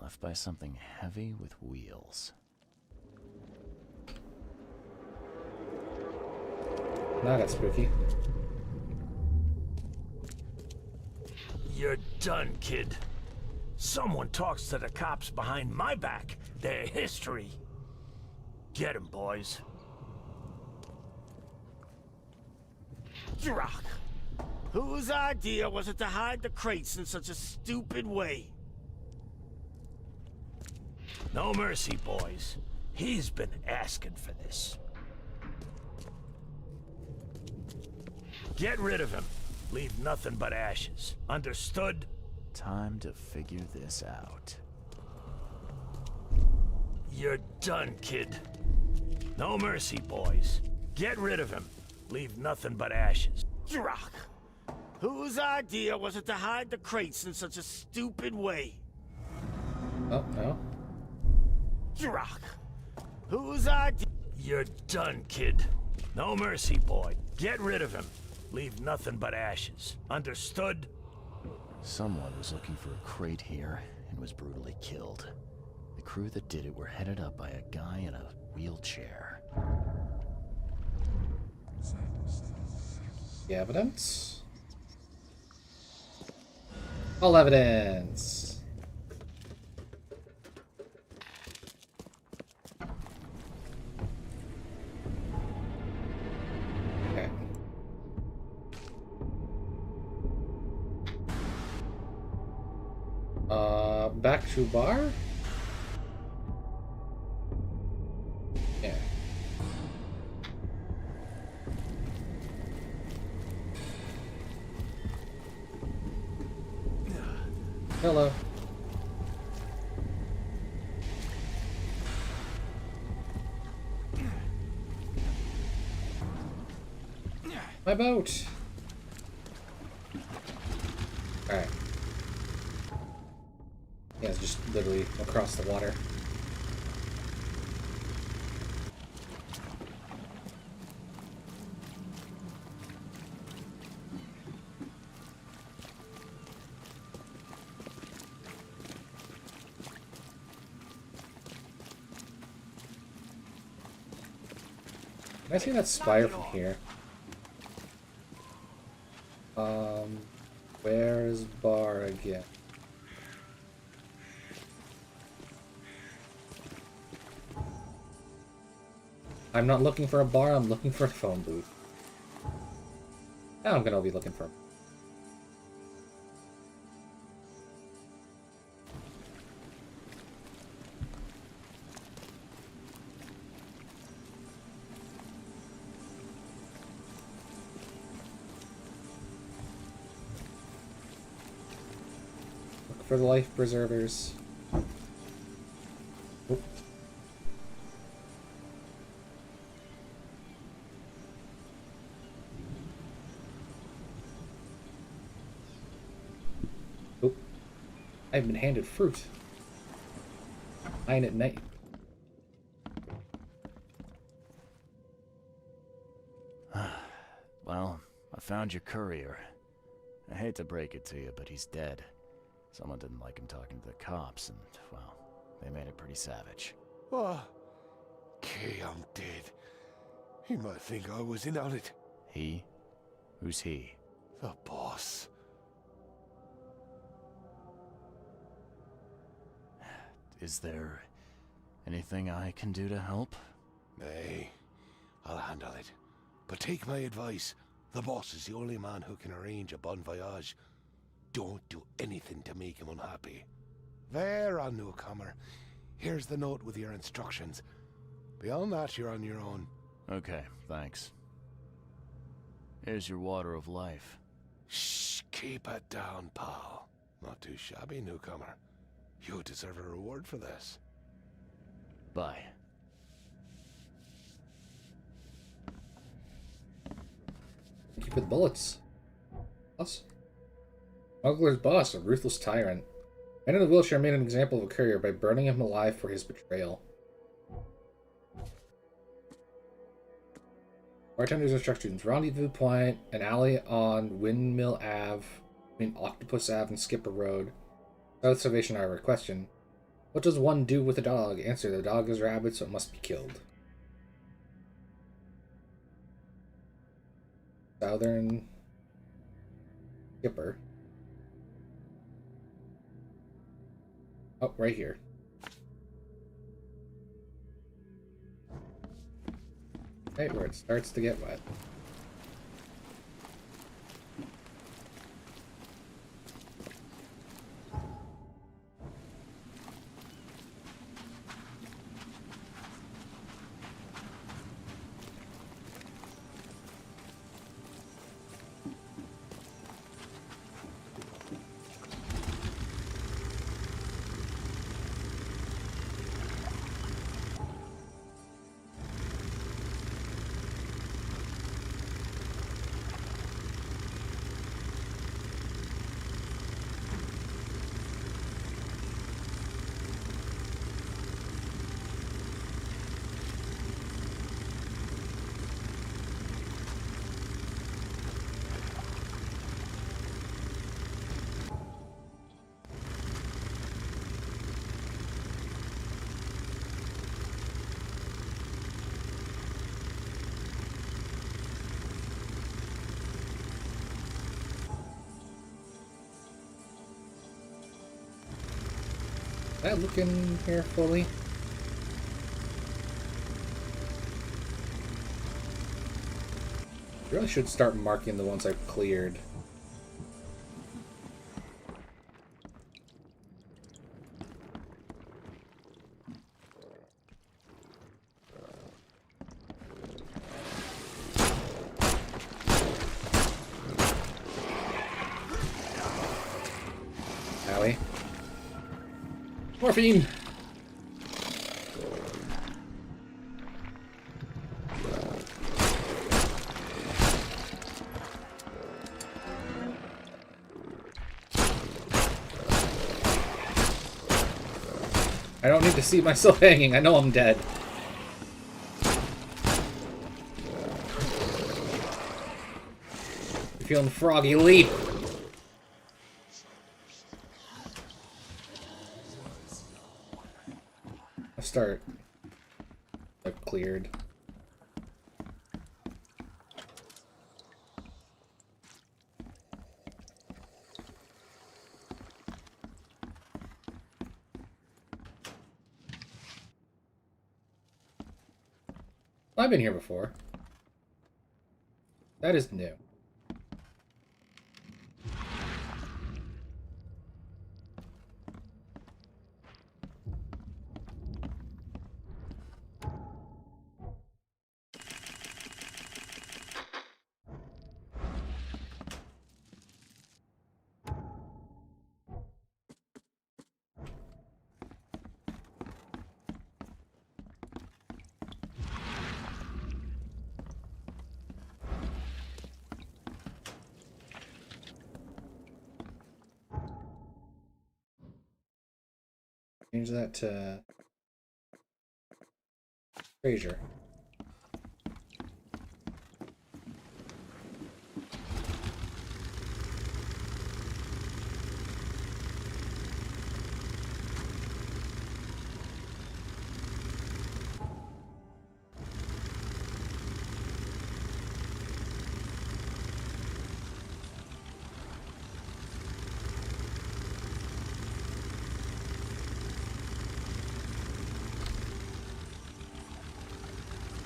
Speaker 2: Left by something heavy with wheels.
Speaker 1: Now got spooky.
Speaker 6: You're done, kid. Someone talks to the cops behind my back. Their history. Get 'em, boys. Drock. Whose idea was it to hide the crates in such a stupid way? No mercy, boys. He's been asking for this. Get rid of him. Leave nothing but ashes. Understood?
Speaker 2: Time to figure this out.
Speaker 6: You're done, kid. No mercy, boys. Get rid of him. Leave nothing but ashes. Drock. Whose idea was it to hide the crates in such a stupid way?
Speaker 1: Oh, no.
Speaker 6: Drock. Whose idea? You're done, kid. No mercy, boy. Get rid of him. Leave nothing but ashes. Understood?
Speaker 2: Someone was looking for a crate here and was brutally killed. The crew that did it were headed up by a guy in a wheelchair.
Speaker 1: The evidence? All evidence! Okay. Back to bar? Yeah. Hello. My boat! Alright. Yeah, it's just literally across the water. Can I see that spire from here? Where's bar again? I'm not looking for a bar, I'm looking for a phone booth. Now I'm gonna be looking for. Look for the life preservers. Oop. Oop. I've been handed fruit. 9 at night.
Speaker 2: Well, I found your courier. I hate to break it to you, but he's dead. Someone didn't like him talking to the cops, and, well, they made it pretty savage.
Speaker 7: What? Okay, I'm dead. He might think I was in on it.
Speaker 2: He? Who's he?
Speaker 7: The boss.
Speaker 2: Is there anything I can do to help?
Speaker 7: Nay, I'll handle it. But take my advice. The boss is the only man who can arrange a bon voyage. Don't do anything to make him unhappy. There, a newcomer. Here's the note with your instructions. Beyond that, you're on your own.
Speaker 2: Okay, thanks. Here's your water of life.
Speaker 7: Shh, keep it down, pal. Not too shabby, newcomer. You deserve a reward for this.
Speaker 2: Bye.
Speaker 1: Thank you for the bullets. Boss. Smuggler's boss, a ruthless tyrant. Man in the wheelchair made an example of a courier by burning him alive for his betrayal. Bartender's instructions. Rendezvous point, an alley on Windmill Ave, between Octopus Ave and Skipper Road. South Salvation Harbor. Question. What does one do with a dog? Answer. The dog is rabid, so it must be killed. Southern Skipper. Oh, right here. Right where it starts to get wet. Did I look in here fully? I really should start marking the ones I've cleared. Owie. Morphine! I don't need to see myself hanging. I know I'm dead. You're feeling froggy, leap. I'll start. I've cleared. I've been here before. That is new. Change that to Fraser.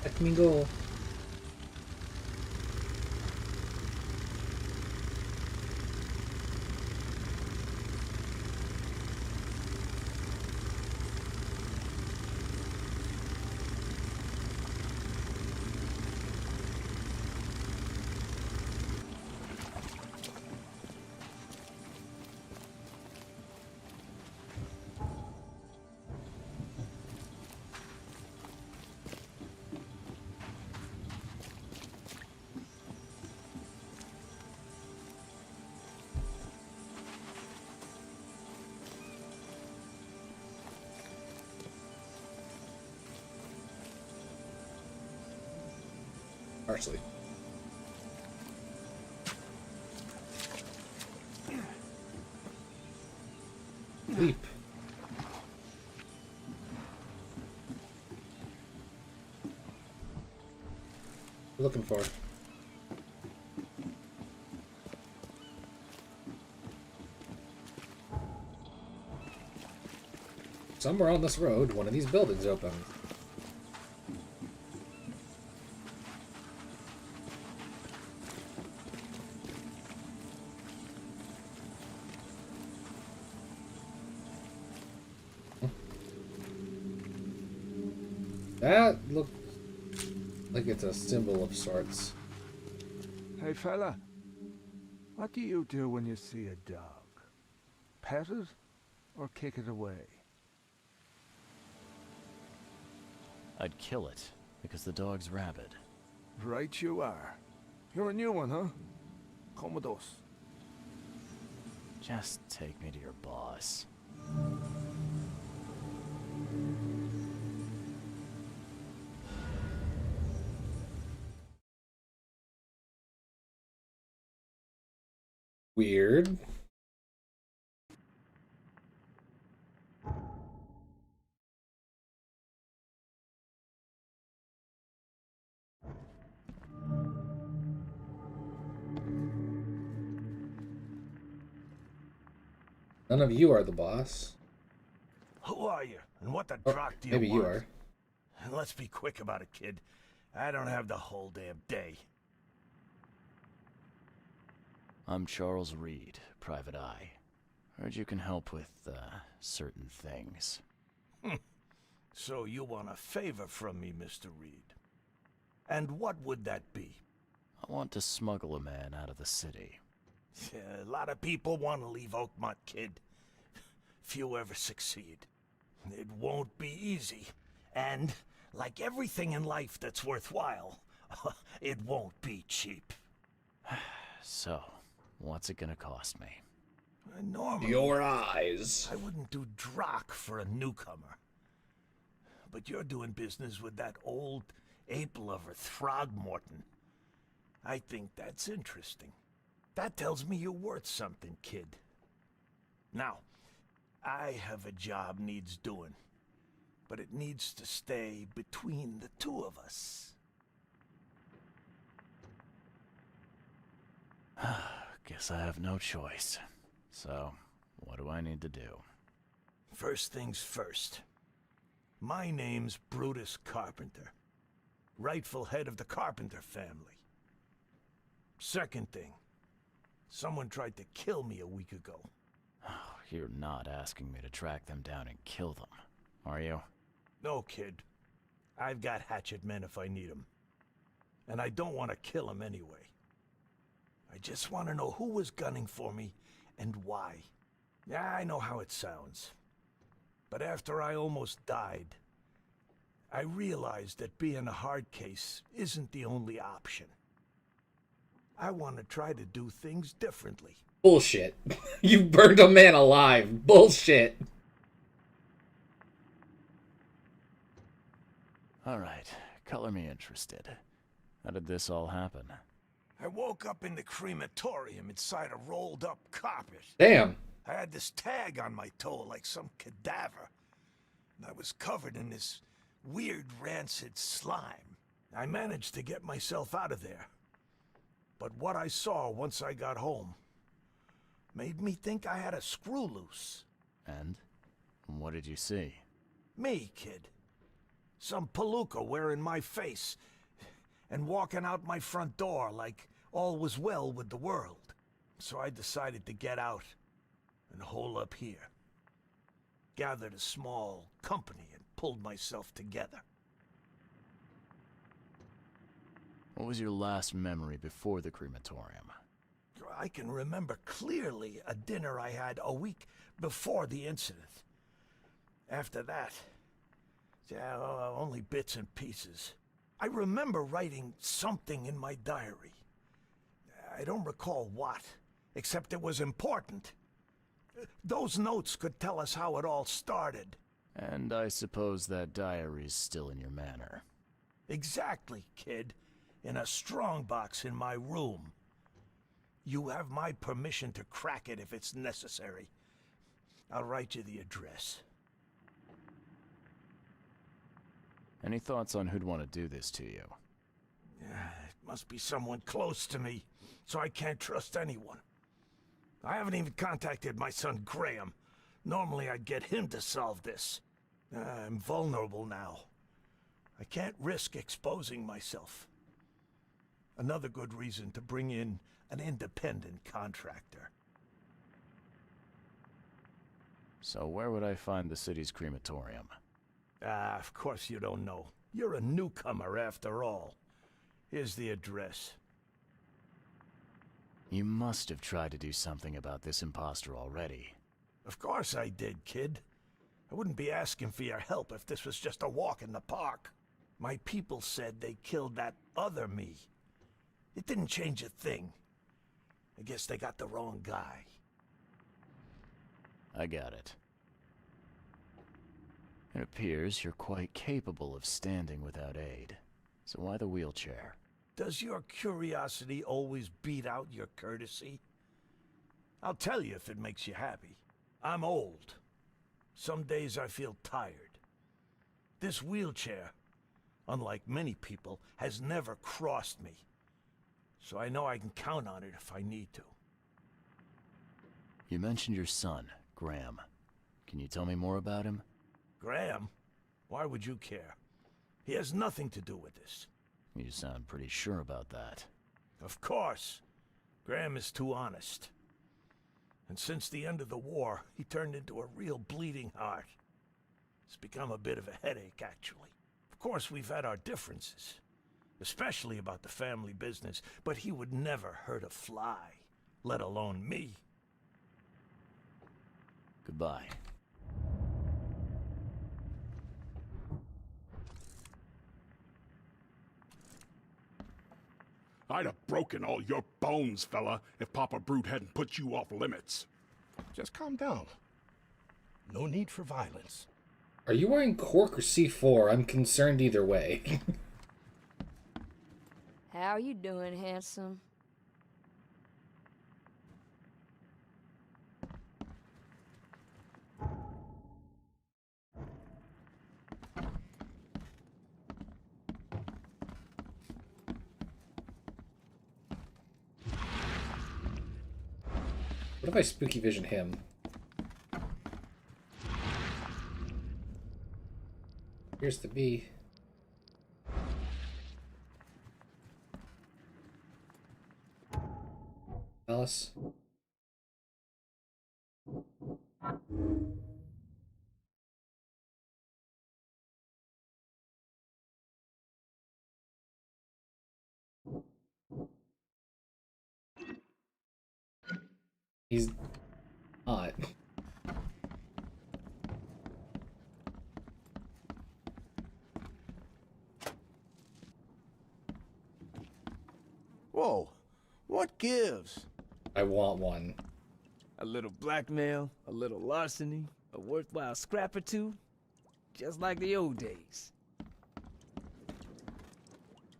Speaker 1: Let me go. Partially. Leap. Looking for. Somewhere on this road, one of these buildings opened. That looks like it's a symbol of sorts.
Speaker 8: Hey fella, what do you do when you see a dog? Pet it or kick it away?
Speaker 2: I'd kill it, because the dog's rabid.
Speaker 8: Right you are. You're a new one, huh? Come with us.
Speaker 2: Just take me to your boss.
Speaker 1: Weird. None of you are the boss.
Speaker 6: Who are you, and what the
Speaker 1: Oh,
Speaker 6: drock do you
Speaker 1: maybe
Speaker 6: want?
Speaker 1: you are.
Speaker 6: And let's be quick about it, kid. I don't have the whole damn day.
Speaker 2: I'm Charles Reed, Private Eye. Heard you can help with, certain things.
Speaker 6: So you want a favor from me, Mr. Reed. And what would that be?
Speaker 2: I want to smuggle a man out of the city.
Speaker 6: Yeah, a lot of people want to leave Oakmont, kid. Few ever succeed. It won't be easy. And, like everything in life that's worthwhile, it won't be cheap.
Speaker 2: So, what's it gonna cost me?
Speaker 6: Normally,
Speaker 1: Your eyes.
Speaker 6: I wouldn't do drock for a newcomer. but you're doing business with that old ape-lover Throgmorton. I think that's interesting. That tells me you're worth something, kid. Now, I have a job needs doing, but it needs to stay between the two of us.
Speaker 2: Guess I have no choice. So, what do I need to do?
Speaker 6: First things first. My name's Brutus Carpenter, rightful head of the Carpenter family. Second thing, someone tried to kill me a week ago.
Speaker 2: Oh, you're not asking me to track them down and kill them, are you?
Speaker 6: No, kid. I've got hatchet men if I need them. And I don't want to kill them anyway. I just want to know who was gunning for me and why. Yeah, I know how it sounds. But after I almost died, I realized that being a hard case isn't the only option. I want to try to do things differently.
Speaker 1: Bullshit. You burned a man alive. Bullshit.
Speaker 2: Alright, color me interested. How did this all happen?
Speaker 6: I woke up in the crematorium inside a rolled-up carpet.
Speaker 1: Damn.
Speaker 6: I had this tag on my toe like some cadaver. And I was covered in this weird rancid slime. I managed to get myself out of there. But what I saw once I got home made me think I had a screw loose.
Speaker 2: And? What did you see?
Speaker 6: Me, kid. Some palooka wearing my face and walking out my front door like all was well with the world. So I decided to get out and hole up here. Gathered a small company and pulled myself together.
Speaker 2: What was your last memory before the crematorium?
Speaker 6: I can remember clearly a dinner I had a week before the incident. After that, yeah, only bits and pieces. I remember writing something in my diary. I don't recall what, except it was important. Those notes could tell us how it all started.
Speaker 2: And I suppose that diary's still in your manor.
Speaker 6: Exactly, kid. In a strongbox in my room. You have my permission to crack it if it's necessary. I'll write you the address.
Speaker 2: Any thoughts on who'd want to do this to you?
Speaker 6: It must be someone close to me, so I can't trust anyone. I haven't even contacted my son Graham. Normally I'd get him to solve this. I'm vulnerable now. I can't risk exposing myself. Another good reason to bring in an independent contractor.
Speaker 2: So where would I find the city's crematorium?
Speaker 6: Of course you don't know. You're a newcomer after all. Here's the address.
Speaker 2: You must have tried to do something about this imposter already.
Speaker 6: Of course I did, kid. I wouldn't be asking for your help if this was just a walk in the park. My people said they killed that other me. It didn't change a thing. I guess they got the wrong guy.
Speaker 2: I got it. It appears you're quite capable of standing without aid. So why the wheelchair?
Speaker 6: Does your curiosity always beat out your courtesy? I'll tell you if it makes you happy. I'm old. Some days I feel tired. This wheelchair, unlike many people, has never crossed me. So I know I can count on it if I need to.
Speaker 2: You mentioned your son, Graham. Can you tell me more about him?
Speaker 6: Graham? Why would you care? He has nothing to do with this.
Speaker 2: You sound pretty sure about that.
Speaker 6: Of course. Graham is too honest. And since the end of the war, he turned into a real bleeding heart. It's become a bit of a headache, actually. Of course, we've had our differences. Especially about the family business, but he would never hurt a fly, let alone me.
Speaker 2: Goodbye.
Speaker 9: I'd have broken all your bones, fella, if Papa Brute hadn't put you off limits. Just calm down. No need for violence.
Speaker 1: Are you wearing cork or C4? I'm concerned either way.
Speaker 4: How you doing, handsome?
Speaker 1: What if I spooky vision him? Here's the bee. Alice. He's not.
Speaker 6: Whoa, what gives?
Speaker 1: I want one.
Speaker 3: A little blackmail, a little larceny, a worthwhile scrap or two. Just like the old days.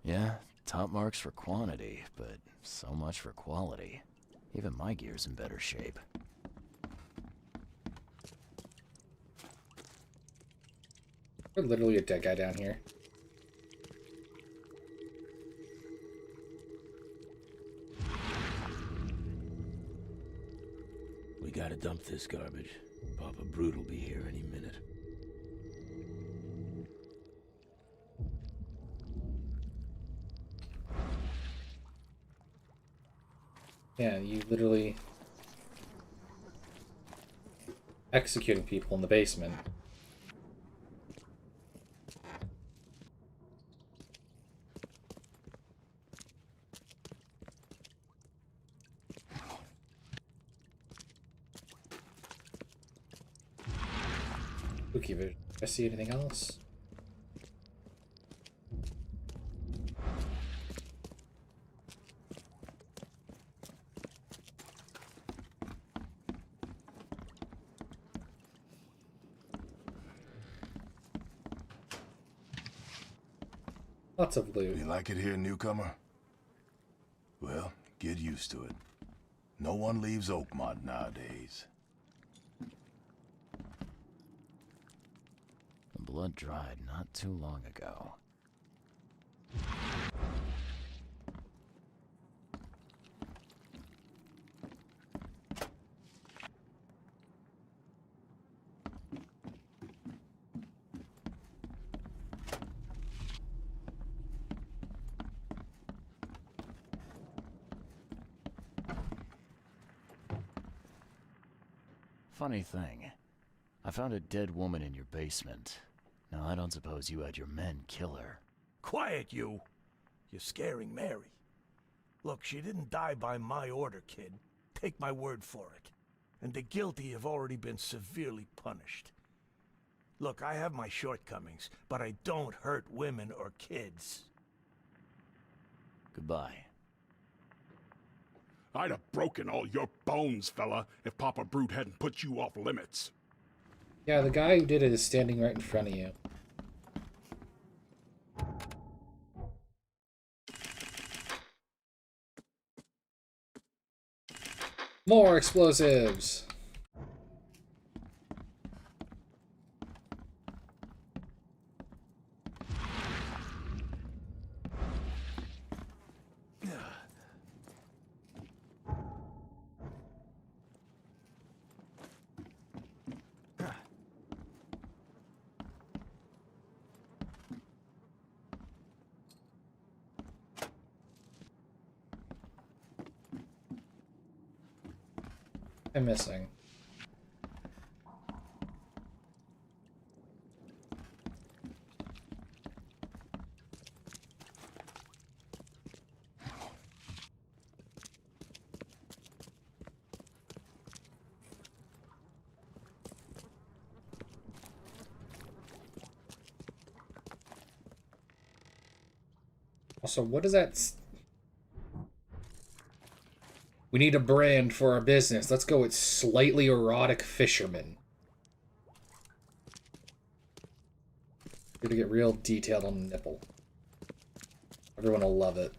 Speaker 2: Yeah, top marks for quantity, but so much for quality. Even my gear's in better shape.
Speaker 1: There's literally a dead guy down here.
Speaker 6: We gotta dump this garbage. Papa Brute will be here any minute.
Speaker 1: Yeah, you literally executing people in the basement. Spooky vision. I see anything else? Lots of loot.
Speaker 10: You like it here, newcomer? Well, get used to it. No one leaves Oakmont nowadays.
Speaker 2: The blood dried not too long ago. Funny thing, I found a dead woman in your basement. Now, I don't suppose you had your men kill her.
Speaker 6: Quiet, you! You're scaring Mary. Look, she didn't die by my order, kid. Take my word for it. And the guilty have already been severely punished. Look, I have my shortcomings, but I don't hurt women or kids.
Speaker 2: Goodbye.
Speaker 9: I'd have broken all your bones, fella, if Papa Brute hadn't put you off limits.
Speaker 1: Yeah, the guy who did it is standing right in front of you. More explosives! I'm missing. Also, what is that? We need a brand for our business. Let's go with slightly erotic fisherman. We're gonna get real detailed on the nipple. Everyone will love it.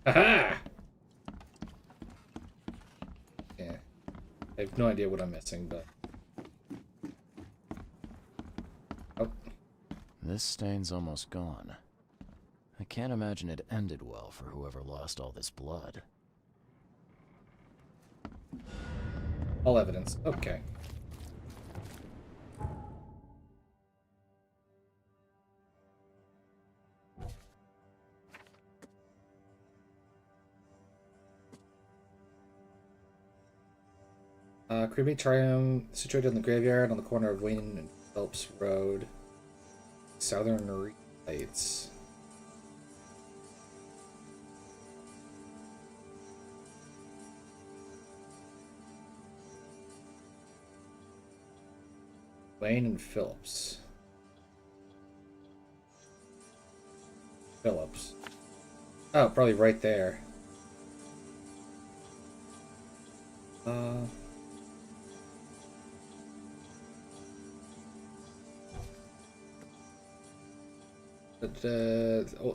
Speaker 1: Aha! Yeah. I have no idea what I'm missing, but... Oh.
Speaker 2: This stain's almost gone. I can't imagine it ended well for whoever lost all this blood.
Speaker 1: All evidence. Okay. Crematorium situated in the graveyard on the corner of Wayne and Phelps Road. Southern Lights. Wayne and Phillips. Phillips. Oh, probably right there.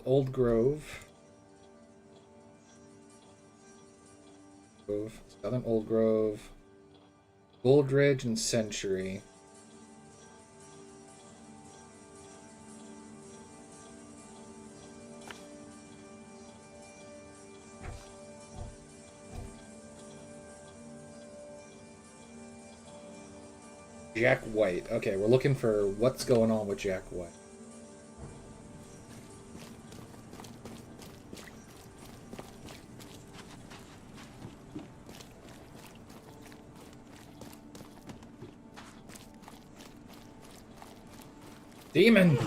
Speaker 1: Old Grove. Southern Old Grove. Goldridge and Century. Jack White. Okay, we're looking for what's going on with Jack White. Demon!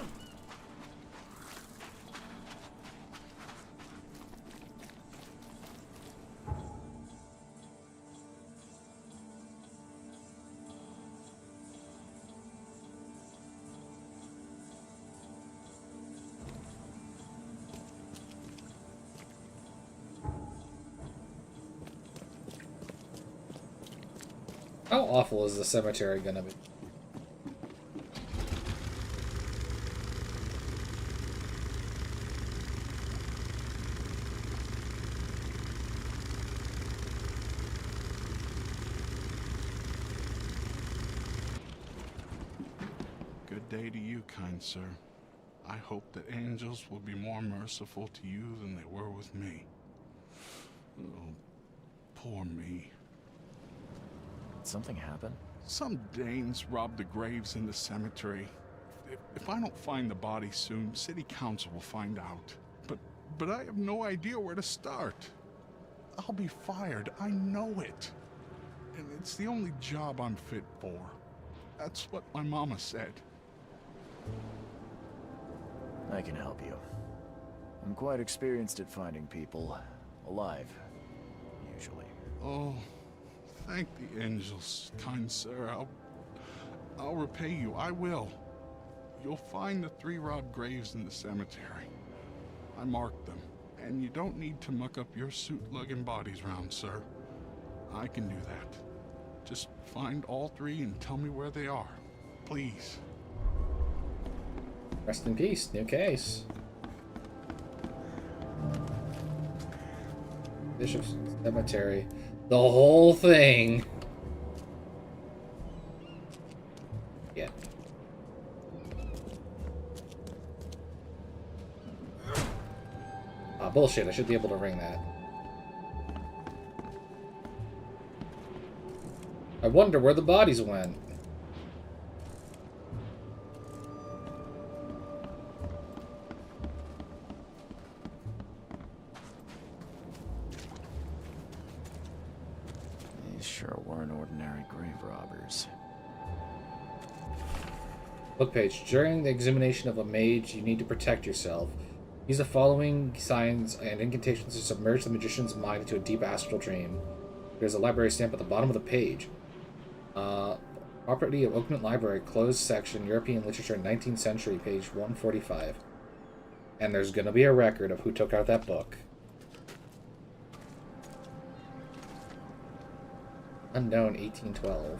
Speaker 1: How awful is the cemetery gonna be?
Speaker 9: Good day to you, kind sir. I hope that angels will be more merciful to you than they were with me. Oh, poor me.
Speaker 2: Did something happen?
Speaker 9: Some Danes robbed the graves in the cemetery. If I don't find the body soon, city council will find out. But I have no idea where to start. I'll be fired, I know it. And it's the only job I'm fit for. That's what my mama said.
Speaker 2: I can help you. I'm quite experienced at finding people alive, usually.
Speaker 9: Oh, thank the angels, kind sir. I'll repay you, I will. You'll find the 3 robbed graves in the cemetery. I marked them, and you don't need to muck up your suit-lugging bodies round, sir. I can do that. Just find all 3 and tell me where they are. Please.
Speaker 1: Rest in peace. New case. Bishop's Cemetery. The whole thing. Yeah. Ah, bullshit. I should be able to ring that. I wonder where the bodies went.
Speaker 2: These sure weren't ordinary grave robbers.
Speaker 1: Book page. During the examination of a mage, you need to protect yourself. Use the following signs and incantations to submerge the magician's mind into a deep astral dream. There's a library stamp at the bottom of the page. Property of Oakland Library, closed section, European Literature, 19th century, page 145. And there's gonna be a record of who took out that book. Unknown 1812.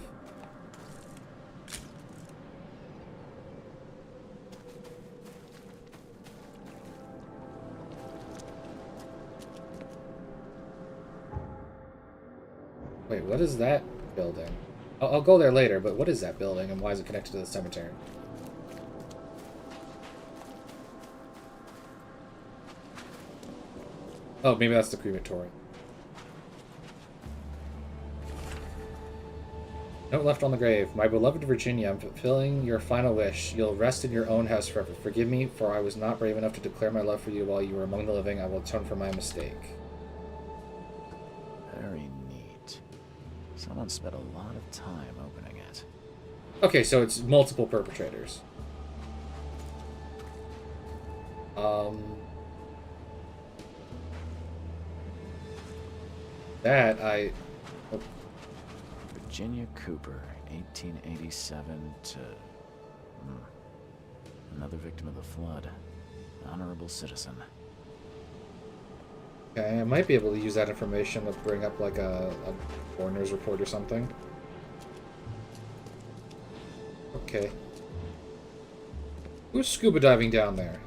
Speaker 1: Wait, what is that building? I'll go there later, but what is that building and why is it connected to the cemetery? Oh, maybe that's the crematory. Note left on the grave. My beloved Virginia, I'm fulfilling your final wish. You'll rest in your own house forever. Forgive me, for I was not brave enough to declare my love for you while you were among the living. I will atone for my mistake.
Speaker 2: Very neat. Someone spent a lot of time opening it.
Speaker 1: Okay, so it's multiple perpetrators. That I... Oh.
Speaker 2: Virginia Cooper, 1887 to... Another victim of the flood. Honorable citizen.
Speaker 1: Okay, I might be able to use that information to bring up like a coroner's report or something. Okay. Who's scuba diving down there?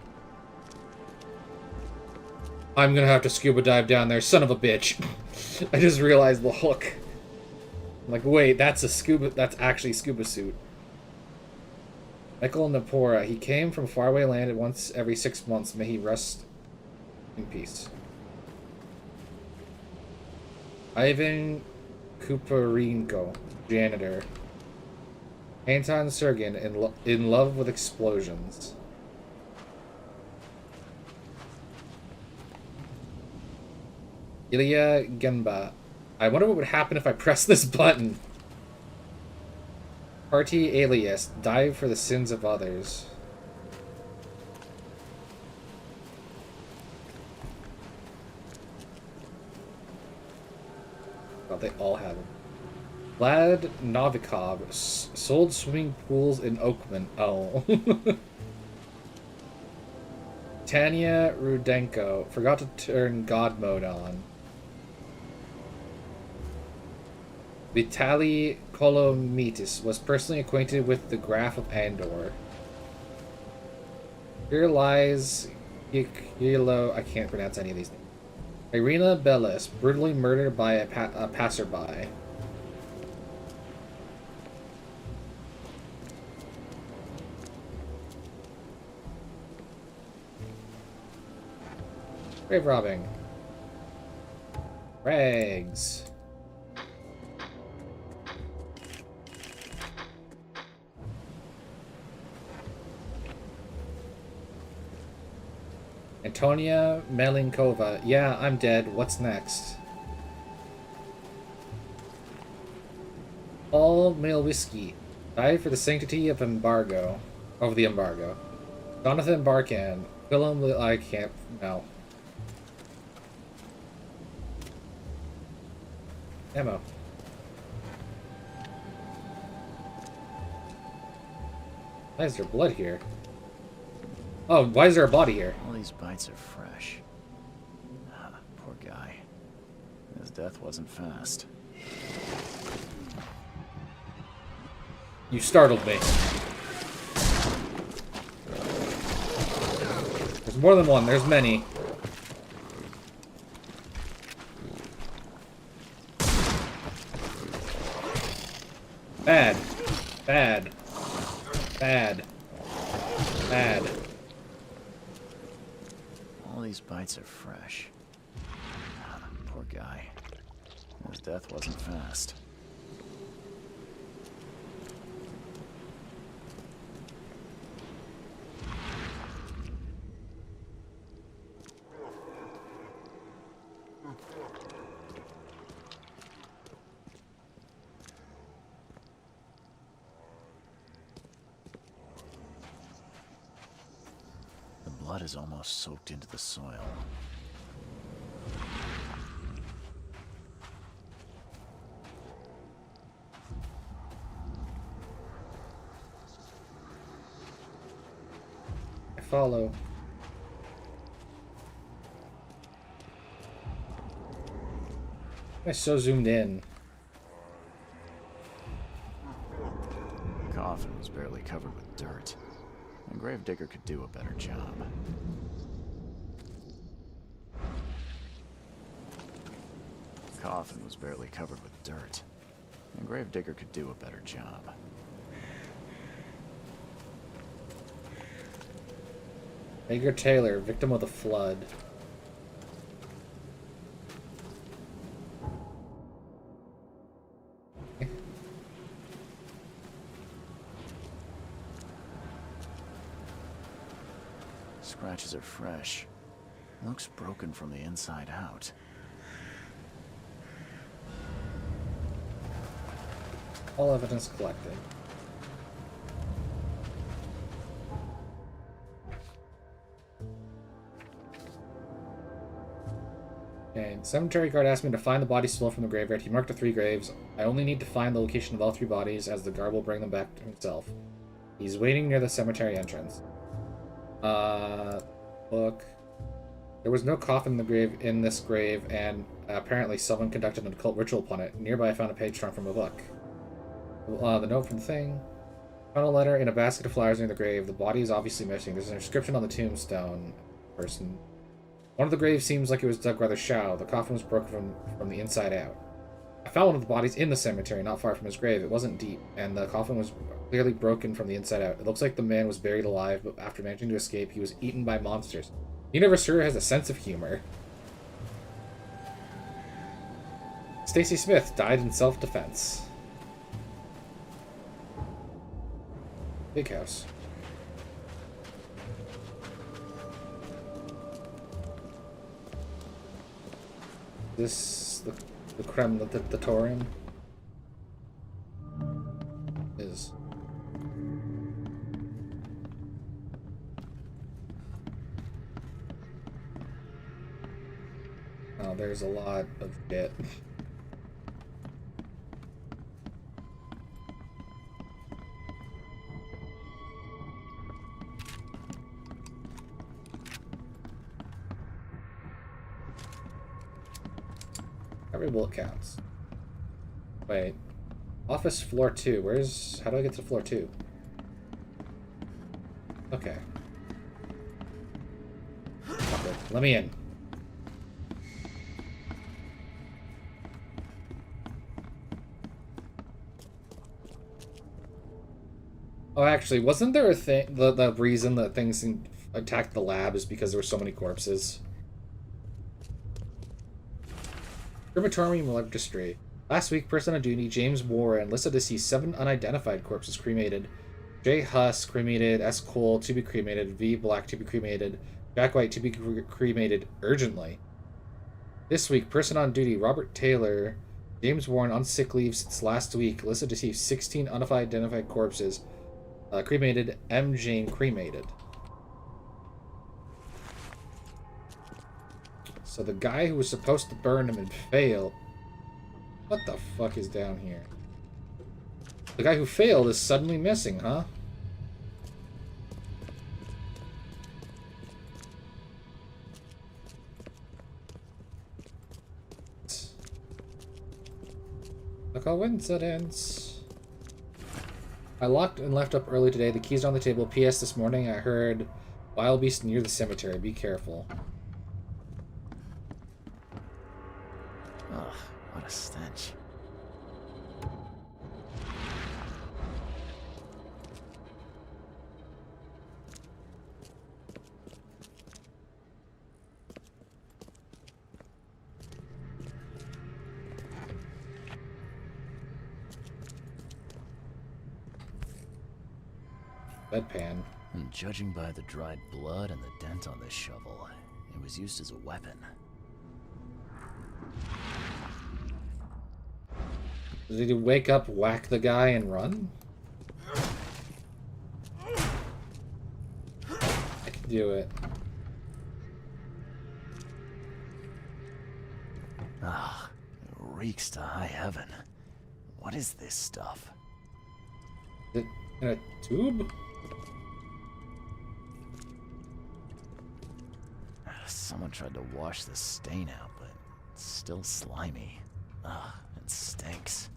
Speaker 1: I'm gonna have to scuba dive down there, son of a bitch. I just realized the hook. I'm like, wait, that's actually scuba suit. Michael Napora, he came from faraway land once every 6 months. May he rest in peace. Ivan Kuparenko, janitor. Anton Sergin, in love with explosions. Ilya Genba. I wonder what would happen if I press this button. Party alias. Dive for the sins of others. Well, they all have them. Vlad Novikov. Sold swimming pools in Oakman. Oh. Tanya Rudenko. Forgot to turn God mode on. Vitaly Kolomitis was personally acquainted with the Graph of Andor. Here lies Yilo. I can't pronounce any of these names. Irina Bellis, brutally murdered by a passerby. Grave robbing. Rags. Antonia Melinkova. Yeah, I'm dead. What's next? All male whiskey. Died for the sanctity of embargo. Of the embargo. Jonathan Barkan. Kill him. I can't. No. Ammo. Why is there blood here? Oh, why is there a body here?
Speaker 2: All these bites are fresh. Poor guy. His death wasn't fast.
Speaker 1: You startled me. There's more than one. There's many. Bad. Bad. Bad. Bad.
Speaker 2: All these bites are fresh. Poor guy. His death wasn't fast. Blood is almost soaked into the soil.
Speaker 1: I follow. I'm so zoomed in.
Speaker 2: coffin was barely covered with dirt. A gravedigger could do a better job. The coffin was barely covered with dirt. A gravedigger could do a better job.
Speaker 1: Edgar Taylor, victim of the flood.
Speaker 2: Scratches are fresh. Looks broken from the inside out.
Speaker 1: All evidence collected. Okay, the cemetery guard asked me to find the bodies stolen from the graveyard. He marked the 3 graves. I only need to find the location of all 3 bodies, as the guard will bring them back to himself. He's waiting near the cemetery entrance. Look. There was no coffin in this grave, and apparently someone conducted an occult ritual upon it. Nearby I found a page torn from a book. The note from the thing. Found a letter in a basket of flowers near the grave. The body is obviously missing. There's an inscription on the tombstone. Person. One of the graves seems like it was dug rather shallow. The coffin was broken from the inside out. I found one of the bodies in the cemetery, not far from his grave. It wasn't deep, and the coffin was clearly broken from the inside out. It looks like the man was buried alive, but after managing to escape, he was eaten by monsters. Universe sure has a sense of humor. Stacy Smith died in self-defense. Big house. This the creme of the Torium is. Oh, there's a lot of shit. Every bullet counts. Wait. Office floor 2. Where's... How do I get to floor 2? Okay. Okay, let me in. Oh, actually, wasn't there a thing... The reason that things attacked the lab is because there were so many corpses? Crematorium Registry. Last week, person on duty, James Warren, listed to see 7 unidentified corpses cremated. J. Huss, cremated. S. Cole, to be cremated. V. Black, to be cremated. Jack White, to be cremated urgently. This week, person on duty, Robert Taylor, James Warren, on sick leave since last week, listed to see 16 unidentified corpses. Cremated. M. Jane, cremated. So the guy who was supposed to burn him and failed... What the fuck is down here? The guy who failed is suddenly missing, huh? A coincidence. I locked and left up early today. The keys are on the table. P.S. This morning I heard wild beasts near the cemetery. Be careful.
Speaker 2: Ugh, what a stench.
Speaker 1: Bedpan.
Speaker 2: And judging by the dried blood and the dent on this shovel, it was used as a weapon.
Speaker 1: Did he wake up, whack the guy, and run? I can do it.
Speaker 2: Ah, it reeks to high heaven. What is this stuff?
Speaker 1: Is it in a tube?
Speaker 2: Someone tried to wash the stain out, but it's still slimy. Ugh, it stinks.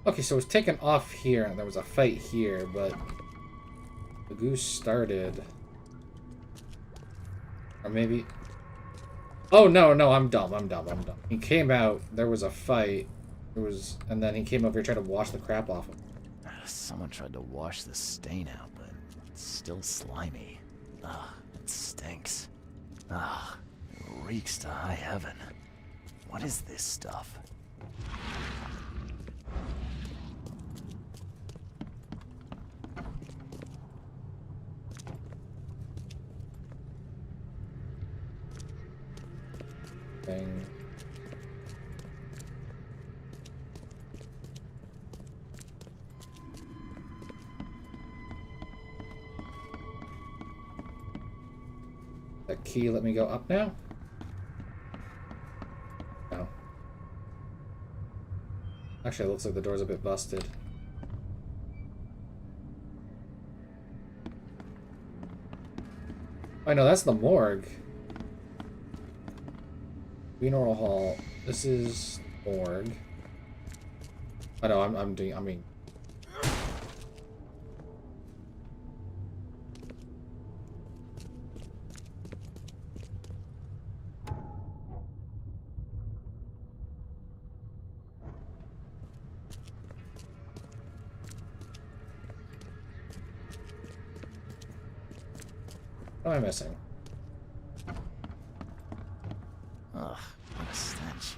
Speaker 1: Okay, so it was taken off here, and there was a fight here, but the goose started. Or maybe... Oh, no, no, I'm dumb. He came out, there was a fight, and then he came over here trying to wash the crap off him.
Speaker 2: Someone tried to wash the stain out, but it's still slimy. Ugh, it stinks. Ugh, it reeks to high heaven. What is this stuff?
Speaker 1: Thing. That key let me go up now? No. Actually, it looks like the door's a bit busted. Oh, no, that's the morgue. Funeral hall. This is morgue. Oh no, I'm doing. I mean. What am I missing?
Speaker 2: Ugh, what a stench.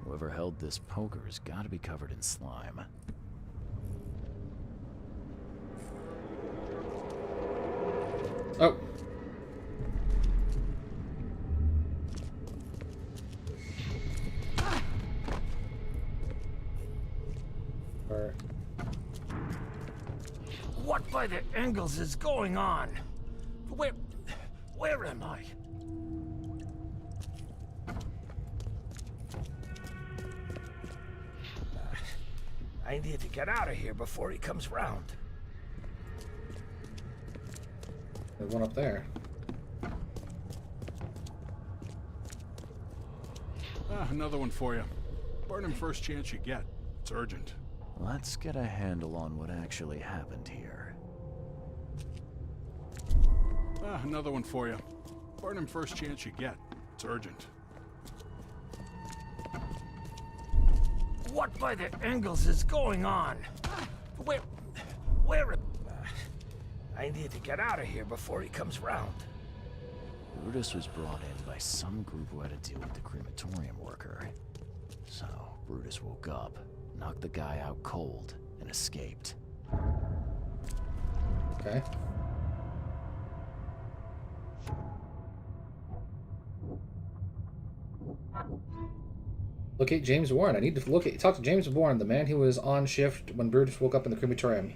Speaker 2: Whoever held this poker has got to be covered in slime.
Speaker 1: Oh. Or...
Speaker 6: What by the Engels is going on? Where am I? I need to get out of here before he comes round.
Speaker 1: There's one up there.
Speaker 9: Another one for you. Burn him first chance you get. It's urgent.
Speaker 2: Let's get a handle on what actually happened here.
Speaker 9: Another one for you. Burn him first chance you get. It's urgent.
Speaker 6: What by the Engels is going on? Where? I need to get out of here before he comes round.
Speaker 2: Brutus was brought in by some group who had to deal with the crematorium worker. So, Brutus woke up, knocked the guy out cold, and escaped.
Speaker 1: Okay. Locate James Warren. I need to talk to James Warren, the man who was on shift when Brutus woke up in the crematorium.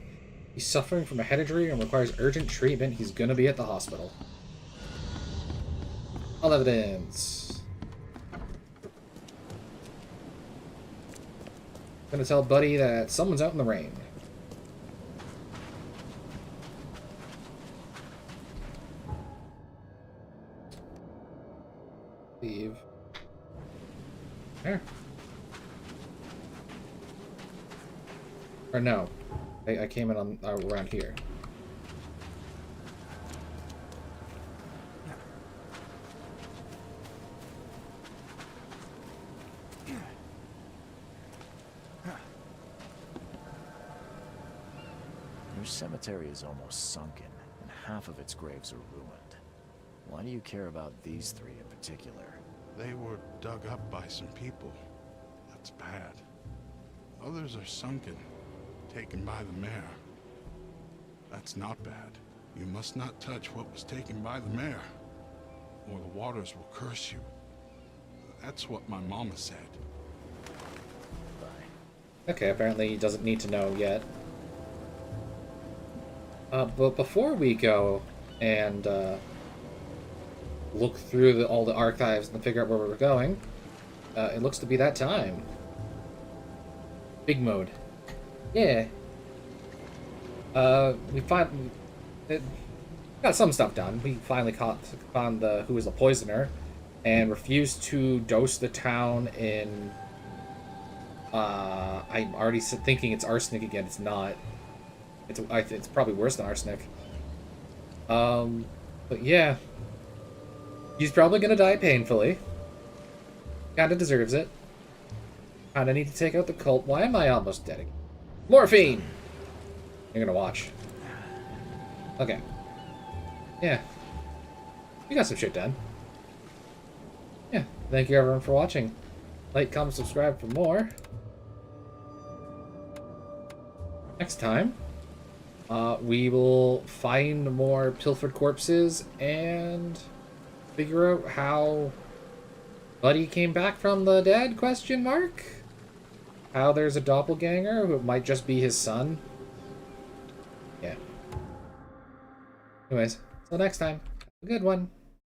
Speaker 1: He's suffering from a head injury and requires urgent treatment. He's gonna be at the hospital. All evidence. Gonna tell Buddy that someone's out in the rain. Leave. Here. Or no. I came in on around here.
Speaker 2: Your cemetery is almost sunken, and half of its graves are ruined. Why do you care about these three in particular?
Speaker 9: They were dug up by some people. That's bad. Others are sunken, taken by the mayor. That's not bad. You must not touch what was taken by the mayor, or the waters will curse you. That's what my mama said.
Speaker 1: Okay, apparently he doesn't need to know yet. But before we go and look through all the archives and figure out where we're going, it looks to be that time. Big mode. Yeah. We got some stuff done. We finally found who was the poisoner, and refused to dose the town in. I'm already thinking it's arsenic again. It's not. It's probably worse than arsenic. But yeah, he's probably gonna die painfully. Kinda deserves it. Kinda need to take out the cult. Why am I almost dead again? Morphine! You're gonna watch. Okay. Yeah. We got some shit done. Yeah. Thank you everyone for watching. Like, comment, subscribe for more. Next time, we will find more pilfered corpses and figure out how Buddy came back from the dead, question mark? How there's a doppelganger who might just be his son. Yeah. Anyways, till next time, have a good one.